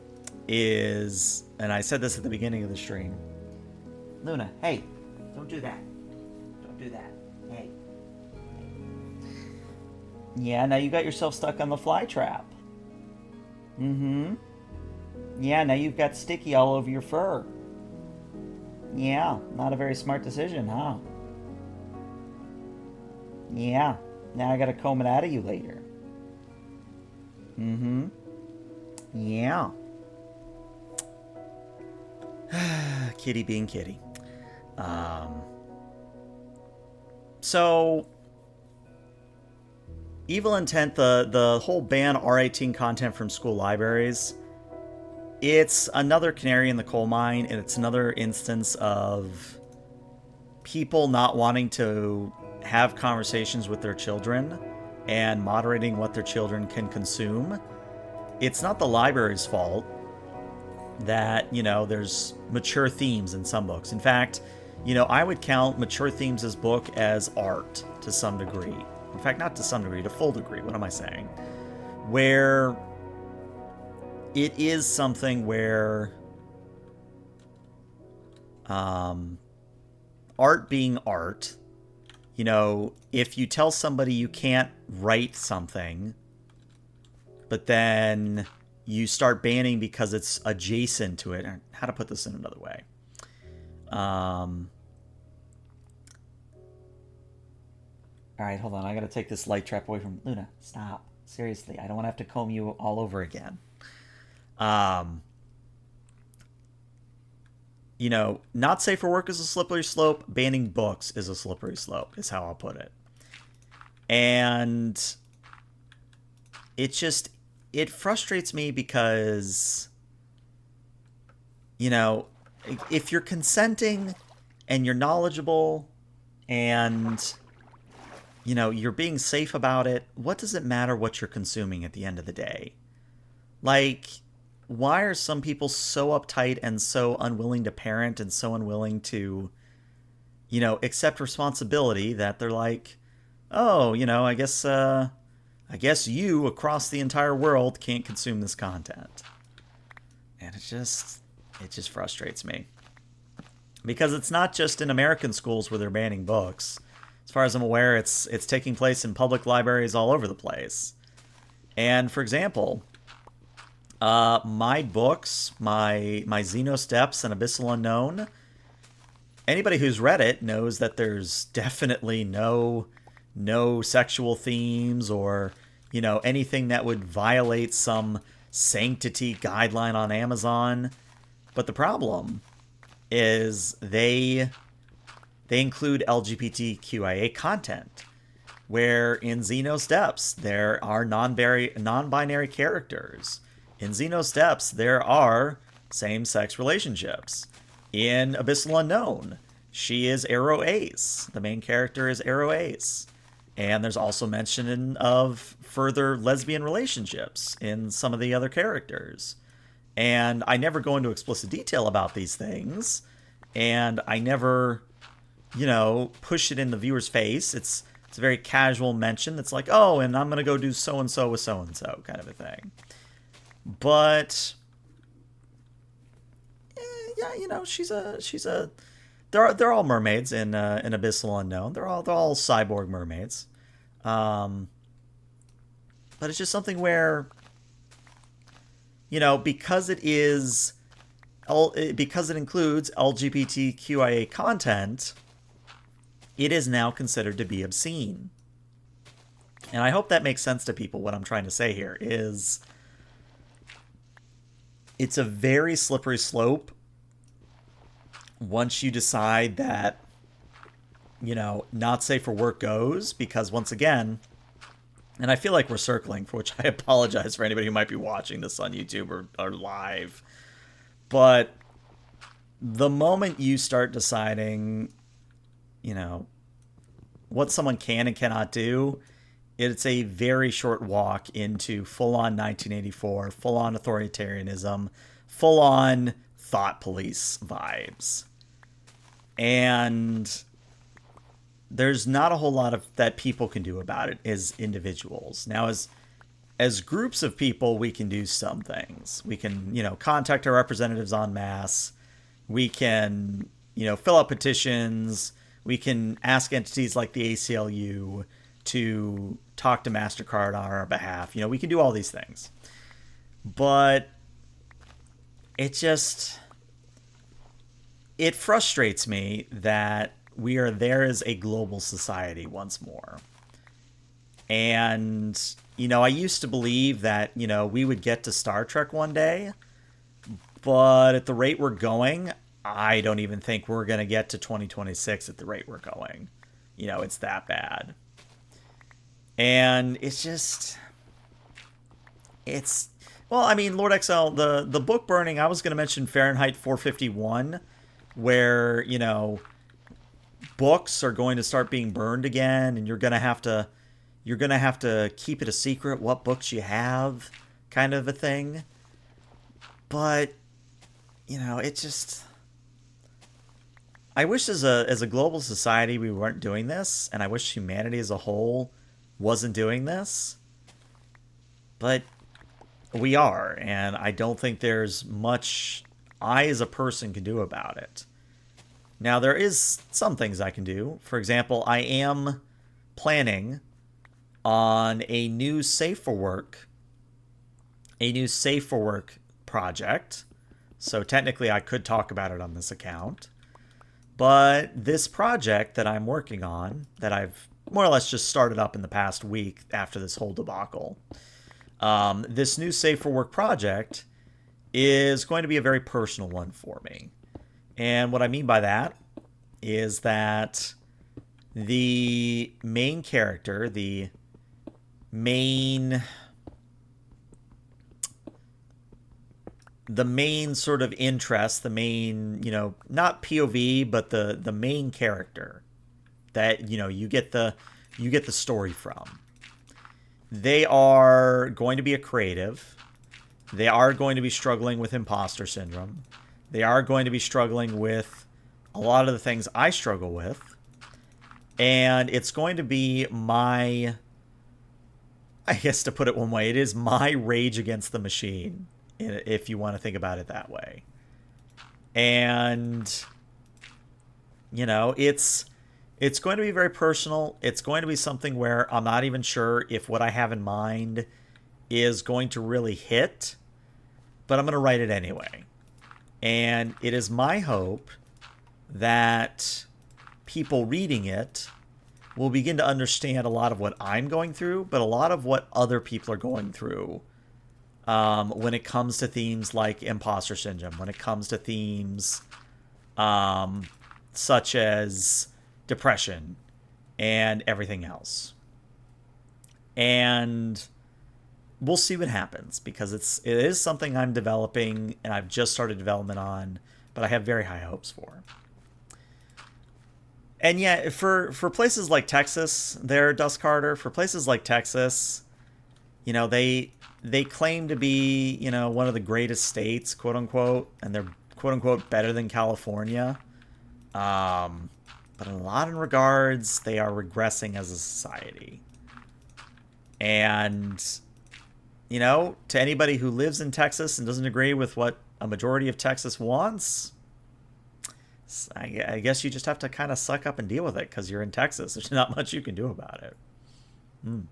is, and I said this at the beginning of the stream, Luna, hey, don't do that. Don't do that. Hey. Yeah, now you got yourself stuck on the fly trap. Yeah, now you've got sticky all over your fur. Yeah, not a very smart decision, huh? Yeah, now I gotta comb it out of you later. Yeah. Kitty being kitty. So, Evil Intent, the whole ban R18 content from school libraries, it's another canary in the coal mine, and it's another instance of people not wanting to have conversations with their children and moderating what their children can consume. It's not the library's fault that, you know, there's mature themes in some books. In fact, you know, I would count mature themes as book as art to some degree. In fact, not to some degree, to full degree. What am I saying? Where it is something where art being art, you know, if you tell somebody you can't write something, but then you start banning because it's adjacent to it, or how to put this in another way. Alright, hold on. I gotta take this light trap away from Luna. Stop. Seriously, I don't want to have to comb you all over again. You know, not safe for work is a slippery slope. Banning books is a slippery slope, is how I'll put it. And it frustrates me because, you know, if you're consenting and you're knowledgeable and, you know, you're being safe about it, what does it matter what you're consuming at the end of the day? Like, why are some people so uptight and so unwilling to parent and so unwilling to, you know, accept responsibility that they're like, oh, you know, I guess you across the entire world can't consume this content. And it just frustrates me. Because it's not just in American schools where they're banning books. As far as I'm aware, it's taking place in public libraries all over the place. And for example, my books, my Xeno Steps and Abyssal Unknown, anybody who's read it knows that there's definitely no sexual themes or, you know, anything that would violate some sanctity guideline on Amazon. But the problem is they include LGBTQIA content, where in Xeno Steps there are non-binary characters. In Xeno Steps, there are same-sex relationships. In Abyssal Unknown, she is Arrow Ace. The main character is Arrow Ace. And there's also mention of further lesbian relationships in some of the other characters. And I never go into explicit detail about these things. And I never, push it in the viewer's face. It's a very casual mention that's like, oh, and I'm going to go do so-and-so with so-and-so kind of a thing. But, yeah, she's a they're all mermaids in Abyssal Unknown. They're all cyborg mermaids, but it's just something where, because it includes LGBTQIA content, it is now considered to be obscene. And I hope that makes sense to people. What I'm trying to say here is, it's a very slippery slope once you decide that, not safe for work goes, because once again, and I feel like we're circling, for which I apologize for anybody who might be watching this on YouTube or live, but the moment you start deciding, what someone can and cannot do, it's a very short walk into full-on 1984, full-on authoritarianism, full-on thought police vibes. And there's not a whole lot of that people can do about it as individuals. Now, as groups of people, we can do some things. We can, contact our representatives en masse. We can, fill out petitions. We can ask entities like the ACLU to talk to MasterCard on our behalf. We can do all these things. But it frustrates me that we are there as a global society once more. And, I used to believe that, we would get to Star Trek one day, but at the rate we're going, I don't even think we're going to get to 2026 at the rate we're going. It's that bad. And Lord XL, the book burning, I was going to mention Fahrenheit 451, where, books are going to start being burned again, and you're going to have to keep it a secret what books you have, kind of a thing. But, I wish as a global society we weren't doing this, and I wish humanity as a whole wasn't doing this. But we are, and I don't think there's much I as a person can do about it. Now, there is some things I can do. For example, I am planning on a new Safe for Work project. So technically I could talk about it on this account. But this project that I'm working on, that I've more or less just started up in the past week after this whole debacle, this new Safe for Work project is going to be a very personal one for me. And what I mean by that is that the main character, the main sort of interest, the main, not POV, but the main character that, you get the story from. They are going to be a creative. They are going to be struggling with imposter syndrome. They are going to be struggling with a lot of the things I struggle with. And it's going to be I guess to put it one way, it is my rage against the machine, if you want to think about it that way. And, it's going to be very personal. It's going to be something where I'm not even sure if what I have in mind is going to really hit, but I'm going to write it anyway. And it is my hope that people reading it will begin to understand a lot of what I'm going through, but a lot of what other people are going through when it comes to themes like imposter syndrome, when it comes to themes such as depression and everything else. And we'll see what happens, because it is something I'm developing and I've just started development on, but I have very high hopes for. And yeah, for places like Texas, there, Dust Carter, for places like Texas, they claim to be, one of the greatest states, quote unquote, and they're quote unquote better than California. But in a lot of regards, they are regressing as a society. And, to anybody who lives in Texas and doesn't agree with what a majority of Texas wants, I guess you just have to kind of suck up and deal with it, because you're in Texas. There's not much you can do about it. And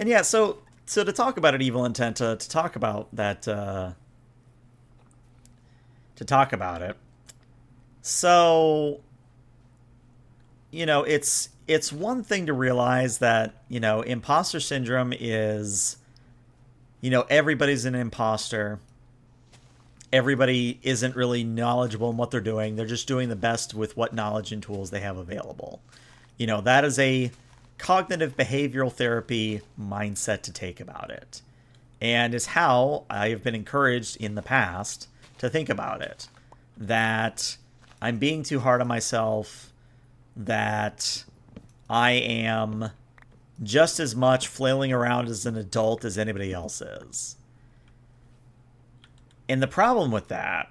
yeah, so to talk about an evil intent, to talk about that, to talk about it. So, it's one thing to realize that, imposter syndrome is, everybody's an imposter. Everybody isn't really knowledgeable in what they're doing. They're just doing the best with what knowledge and tools they have available. That is a cognitive behavioral therapy mindset to take about it. And is how I have been encouraged in the past to think about it. That I'm being too hard on myself, that I am just as much flailing around as an adult as anybody else is. And the problem with that,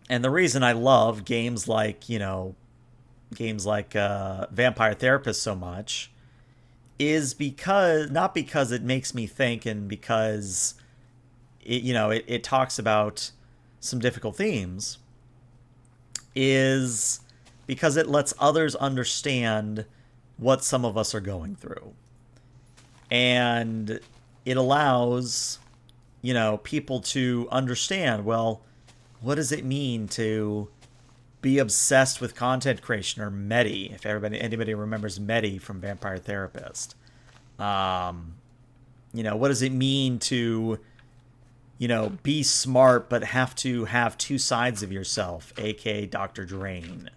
and the reason I love games like, Vampire Therapist so much, is because, not because it makes me think and because it talks about some difficult themes, is because it lets others understand what some of us are going through. And it allows, people to understand, well, what does it mean to be obsessed with content creation, or Medi, if anybody remembers Medi from Vampire Therapist. What does it mean to, be smart but have to have two sides of yourself, aka Dr. Drain,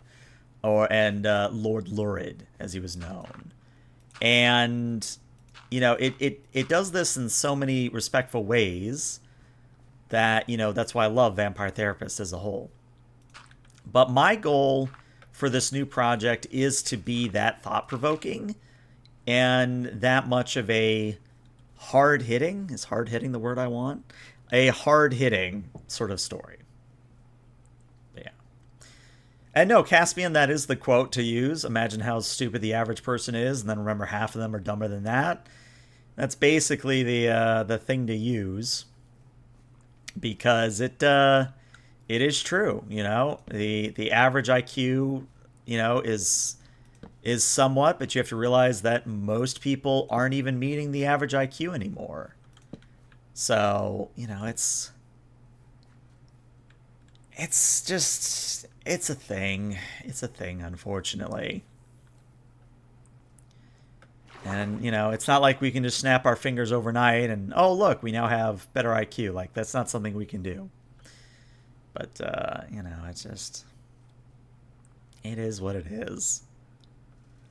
and Lord Lurid, as he was known. And it does this in so many respectful ways that, that's why I love Vampire Therapist as a whole. But my goal for this new project is to be that thought-provoking and that much of a hard-hitting, is hard-hitting the word I want? A hard-hitting sort of story. Yeah. And no, Caspian, that is the quote to use. Imagine how stupid the average person is, and then remember half of them are dumber than that. That's basically the thing to use, because it is true. The average IQ, is somewhat, but you have to realize that most people aren't even meeting the average IQ anymore. So, it's just, it's a thing. It's a thing, unfortunately. And, it's not like we can just snap our fingers overnight and, oh, look, we now have better IQ. Like, that's not something we can do. But, it's just, it is what it is.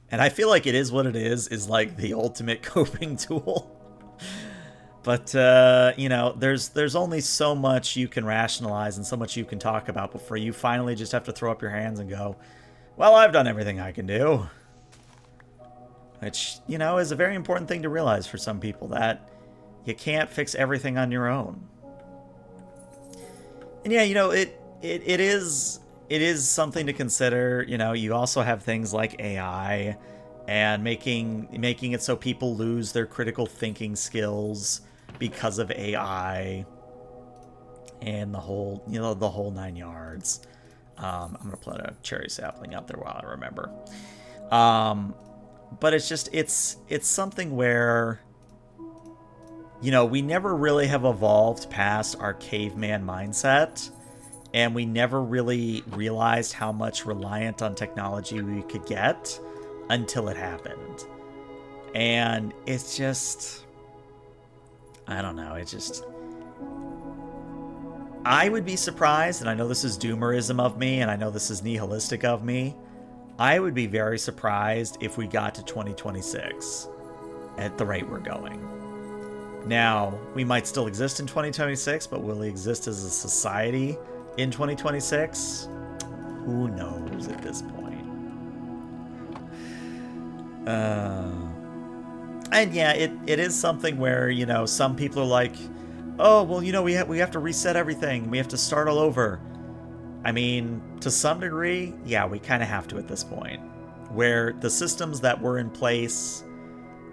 And I feel like it is what it is like the ultimate coping tool. But, there's only so much you can rationalize and so much you can talk about before you finally just have to throw up your hands and go, well, I've done everything I can do. Which, is a very important thing to realize for some people, that you can't fix everything on your own. And yeah, it is something to consider. You also have things like AI and making it so people lose their critical thinking skills because of AI and the whole, the whole 9 yards. I'm going to put a cherry sapling out there while I remember. But it's just, it's something where, we never really have evolved past our caveman mindset, and we never really realized how much reliant on technology we could get until it happened. And it's just, I don't know, I would be surprised, and I know this is doomerism of me, and I know this is nihilistic of me, I would be very surprised if we got to 2026 at the rate we're going. Now, we might still exist in 2026, but will we exist as a society in 2026? Who knows at this point? And yeah, it is something where, you know, some people are like, oh, well, you know, we have to reset everything. We have to start all over. I mean, to some degree, yeah, we kind of have to at this point. Where the systems that were in place,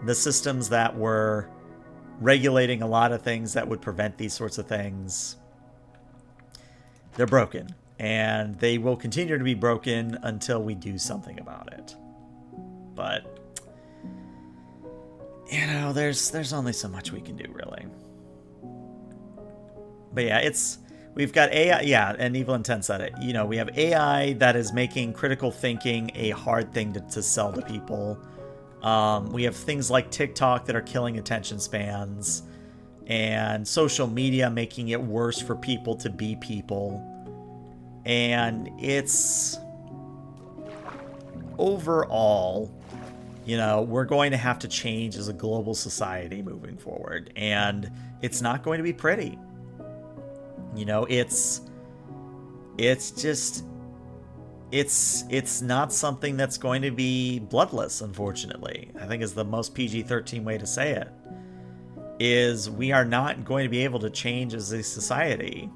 the systems that were regulating a lot of things that would prevent these sorts of things, they're broken. And they will continue to be broken until we do something about it. But, you know, there's only so much we can do, really. But yeah, we've got AI, yeah, and Evil Intent said it. You know, we have AI that is making critical thinking a hard thing to sell to people. We have things like TikTok that are killing attention spans, and social media making it worse for people to be people. And it's overall, you know, we're going to have to change as a global society moving forward, and it's not going to be pretty. You know, it's not something that's going to be bloodless, unfortunately. I think is the most PG-13 way to say it. Is we are not going to be able to change as a society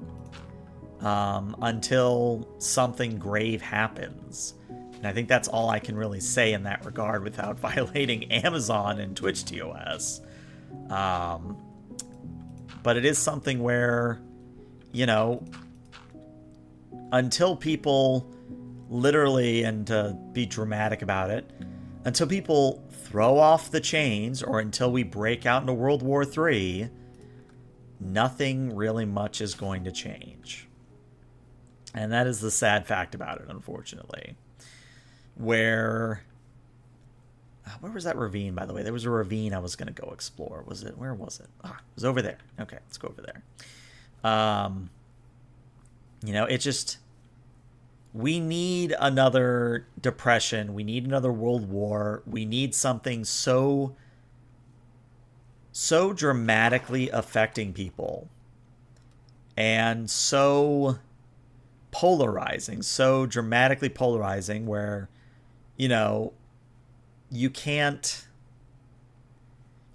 until something grave happens. And I think that's all I can really say in that regard without violating Amazon and Twitch TOS. But it is something where, you know, until people literally, and to be dramatic about it, until people throw off the chains or until we break out into World War III, nothing really much is going to change. And that is the sad fact about it, unfortunately. Where was that ravine, by the way? There was a ravine I was going to go explore. Was it? Where was it? Ah, it was over there. Okay, let's go over there. You know, it just... We need another depression. We need another world war. We need something so dramatically affecting people and so polarizing, so dramatically polarizing where, you know, you can't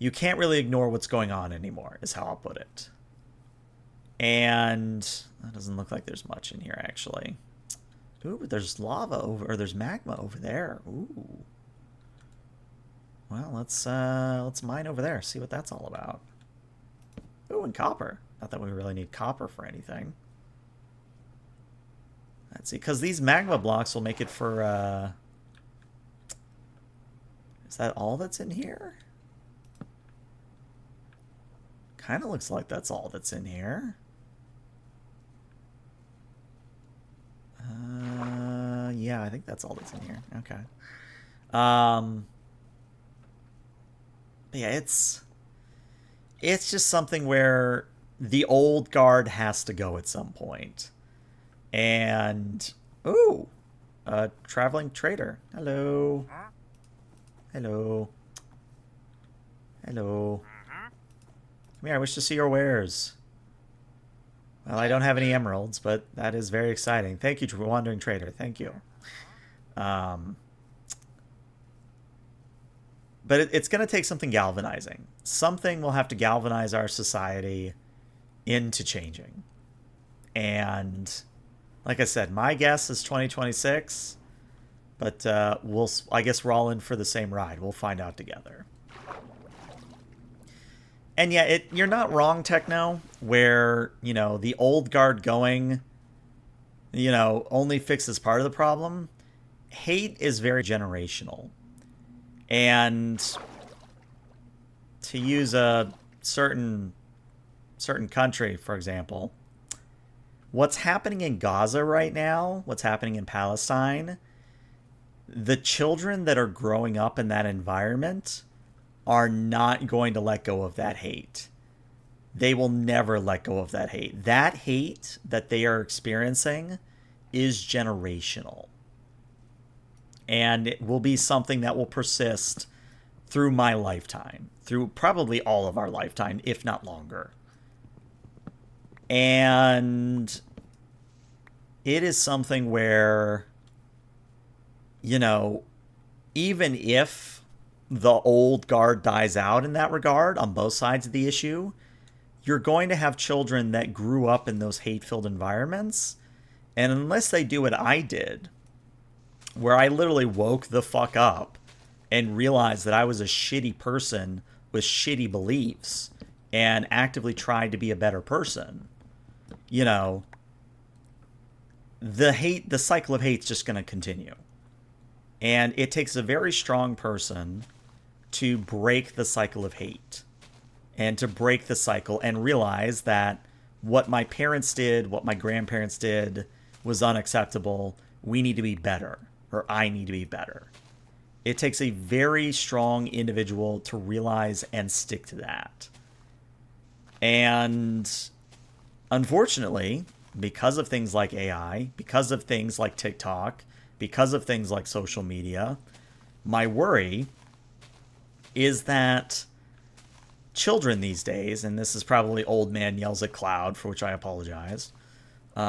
really ignore what's going on anymore, is how I'll put it. And that doesn't look like there's much in here, actually. Ooh, there's lava over, or there's magma over there. Ooh. Well, let's mine over there, see what that's all about. Ooh, and copper. Not that we really need copper for anything. Let's see, because these magma blocks will make it for, is that all that's in here? Kind of looks like that's all that's in here. Yeah, I think that's all that's in here. Okay. But yeah, it's just something where the old guard has to go at some point. And ooh, a traveling trader. Hello. Hello. Hello. Come here, I wish to see your wares. Well, I don't have any emeralds, but that is very exciting. Thank you, Wandering Trader. Thank you. But it's going to take something galvanizing. Something will have to galvanize our society into changing. And like I said, my guess is 2026. But I guess we're all in for the same ride. We'll find out together. And yeah, you're not wrong, Techno, where, you know, the old guard going, you know, only fixes part of the problem. Hate is very generational. And to use a certain country, for example, what's happening in Gaza right now, what's happening in Palestine, the children that are growing up in that environment are not going to let go of that hate. They will never let go of that hate. That hate that they are experiencing is generational. And it will be something that will persist through my lifetime. through probably all of our lifetime, if not longer. And it is something where, you know, even if the old guard dies out in that regard on both sides of the issue, you're going to have children that grew up in those hate-filled environments. And unless they do what I did, where I literally woke the fuck up and realized that I was a shitty person with shitty beliefs and actively tried to be a better person, you know, the cycle of hate's just going to continue. And it takes a very strong person to break the cycle of hate and to break the cycle and realize that what my parents did, what my grandparents did was unacceptable. We need to be better, or I need to be better. It takes a very strong individual to realize and stick to that. And unfortunately, because of things like AI, because of things like TikTok, because of things like social media, my worry is that children these days, and this is probably old man yells at cloud, for which I apologize, you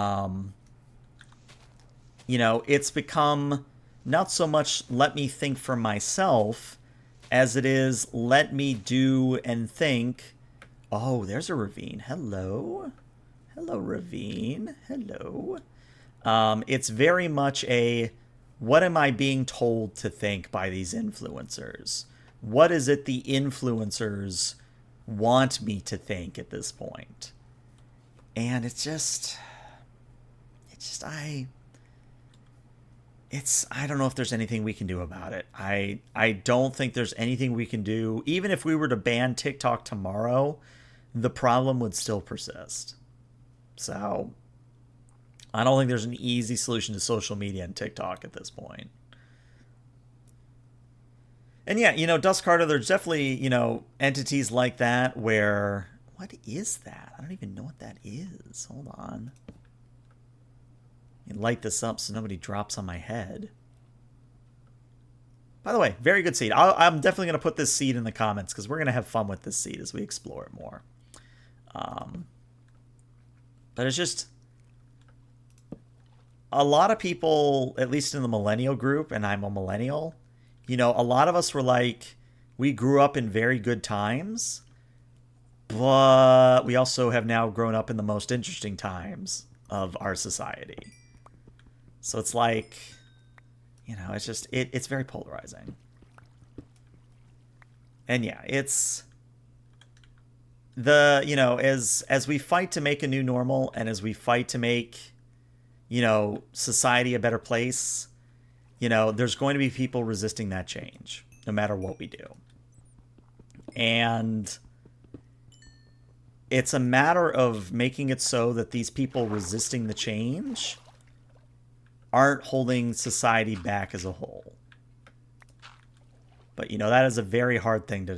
know, it's become not so much let me think for myself as it is let me do and think. Oh, there's a Ravine. Hello. Hello, Ravine. Hello. It's very much a, what am I being told to think by these influencers? What is it the influencers want me to think at this point? And I don't know if there's anything we can do about it. I don't think there's anything we can do. Even if we were to ban TikTok tomorrow, the problem would still persist. So I don't think there's an easy solution to social media and TikTok at this point. And yeah, you know, Dust Carter, there's definitely, you know, entities like that where, what is that? I don't even know what that is. Hold on. Let me light this up so nobody drops on my head. By the way, very good seed. I'm definitely going to put this seed in the comments because we're going to have fun with this seed as we explore it more. But it's just, a lot of people, at least in the millennial group, and I'm a millennial, you know, a lot of us were like, we grew up in very good times, but we also have now grown up in the most interesting times of our society. So it's like, you know, it's just, it's very polarizing. And yeah, it's the, you know, as we fight to make a new normal and as we fight to make, you know, society a better place, you know, there's going to be people resisting that change no matter what we do. And it's a matter of making it so that these people resisting the change aren't holding society back as a whole. But, you know, that is a very hard thing to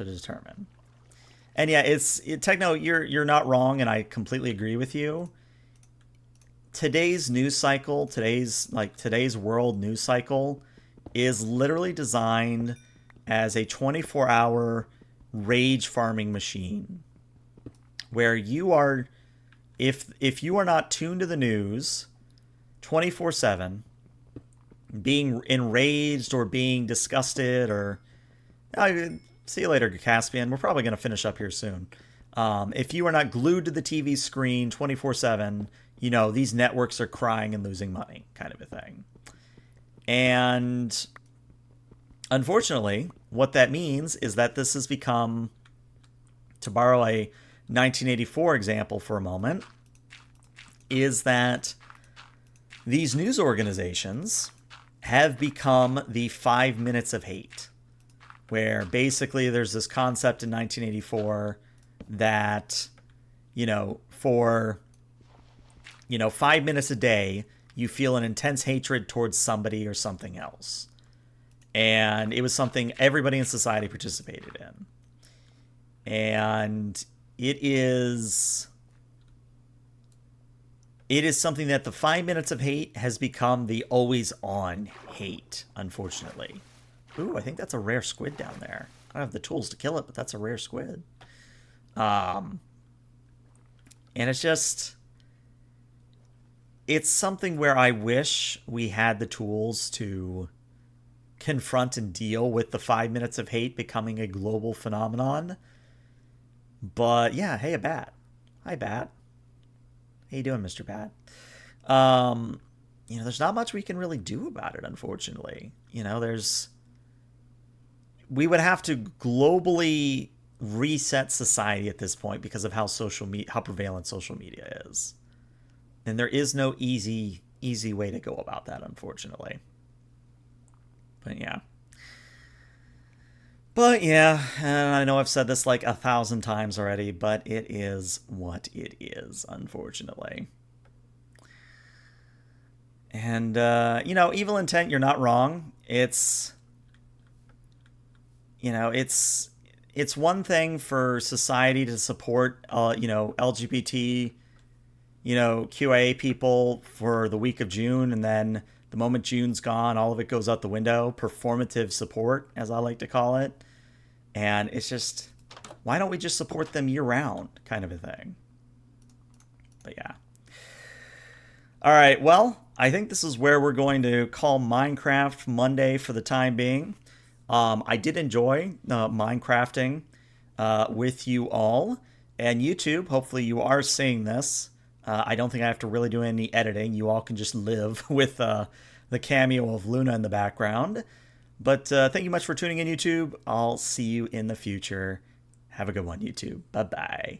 determine. And yeah, Techno, you're not wrong, and I completely agree with you. Today's news cycle, today's world news cycle is literally designed as a 24-hour rage farming machine where you are, if you are not tuned to the news 24/7, being enraged or being disgusted or see you later, Caspian. We're probably going to finish up here soon. If you are not glued to the TV screen 24/7, you know, these networks are crying and losing money, kind of a thing. And unfortunately, what that means is that this has become, to borrow a 1984 example for a moment, is that these news organizations have become the 5 minutes of hate, where basically there's this concept in 1984 that, you know, for, you know, 5 minutes a day, you feel an intense hatred towards somebody or something else. And it was something everybody in society participated in. And it is something that the 5 minutes of hate has become the always on hate, unfortunately. Ooh, I think that's a rare squid down there. I don't have the tools to kill it, but that's a rare squid. Um, and it's something where I wish we had the tools to confront and deal with the 5 minutes of hate becoming a global phenomenon. But yeah, hey, a bat. Hi, bat. How you doing, Mr. Bat? Um, there's not much we can really do about it, unfortunately. We would have to globally reset society at this point because of how prevalent social media is. And there is no easy way to go about that, unfortunately. But yeah. But yeah, and I know I've said this like 1,000 times already, but it is what it is, unfortunately. And evil intent, you're not wrong. It's one thing for society to support LGBT QA people for the week of June, and then the moment June's gone, all of it goes out the window. Performative support, as I like to call it. And it's just, why don't we just support them year round, kind of a thing. But yeah. All right, well, I think this is where we're going to call Minecraft Monday for the time being. I did enjoy Minecrafting with you all. And YouTube, hopefully you are seeing this. I don't think I have to really do any editing. You all can just live with the cameo of Luna in the background. But thank you much for tuning in, YouTube. I'll see you in the future. Have a good one, YouTube. Bye-bye.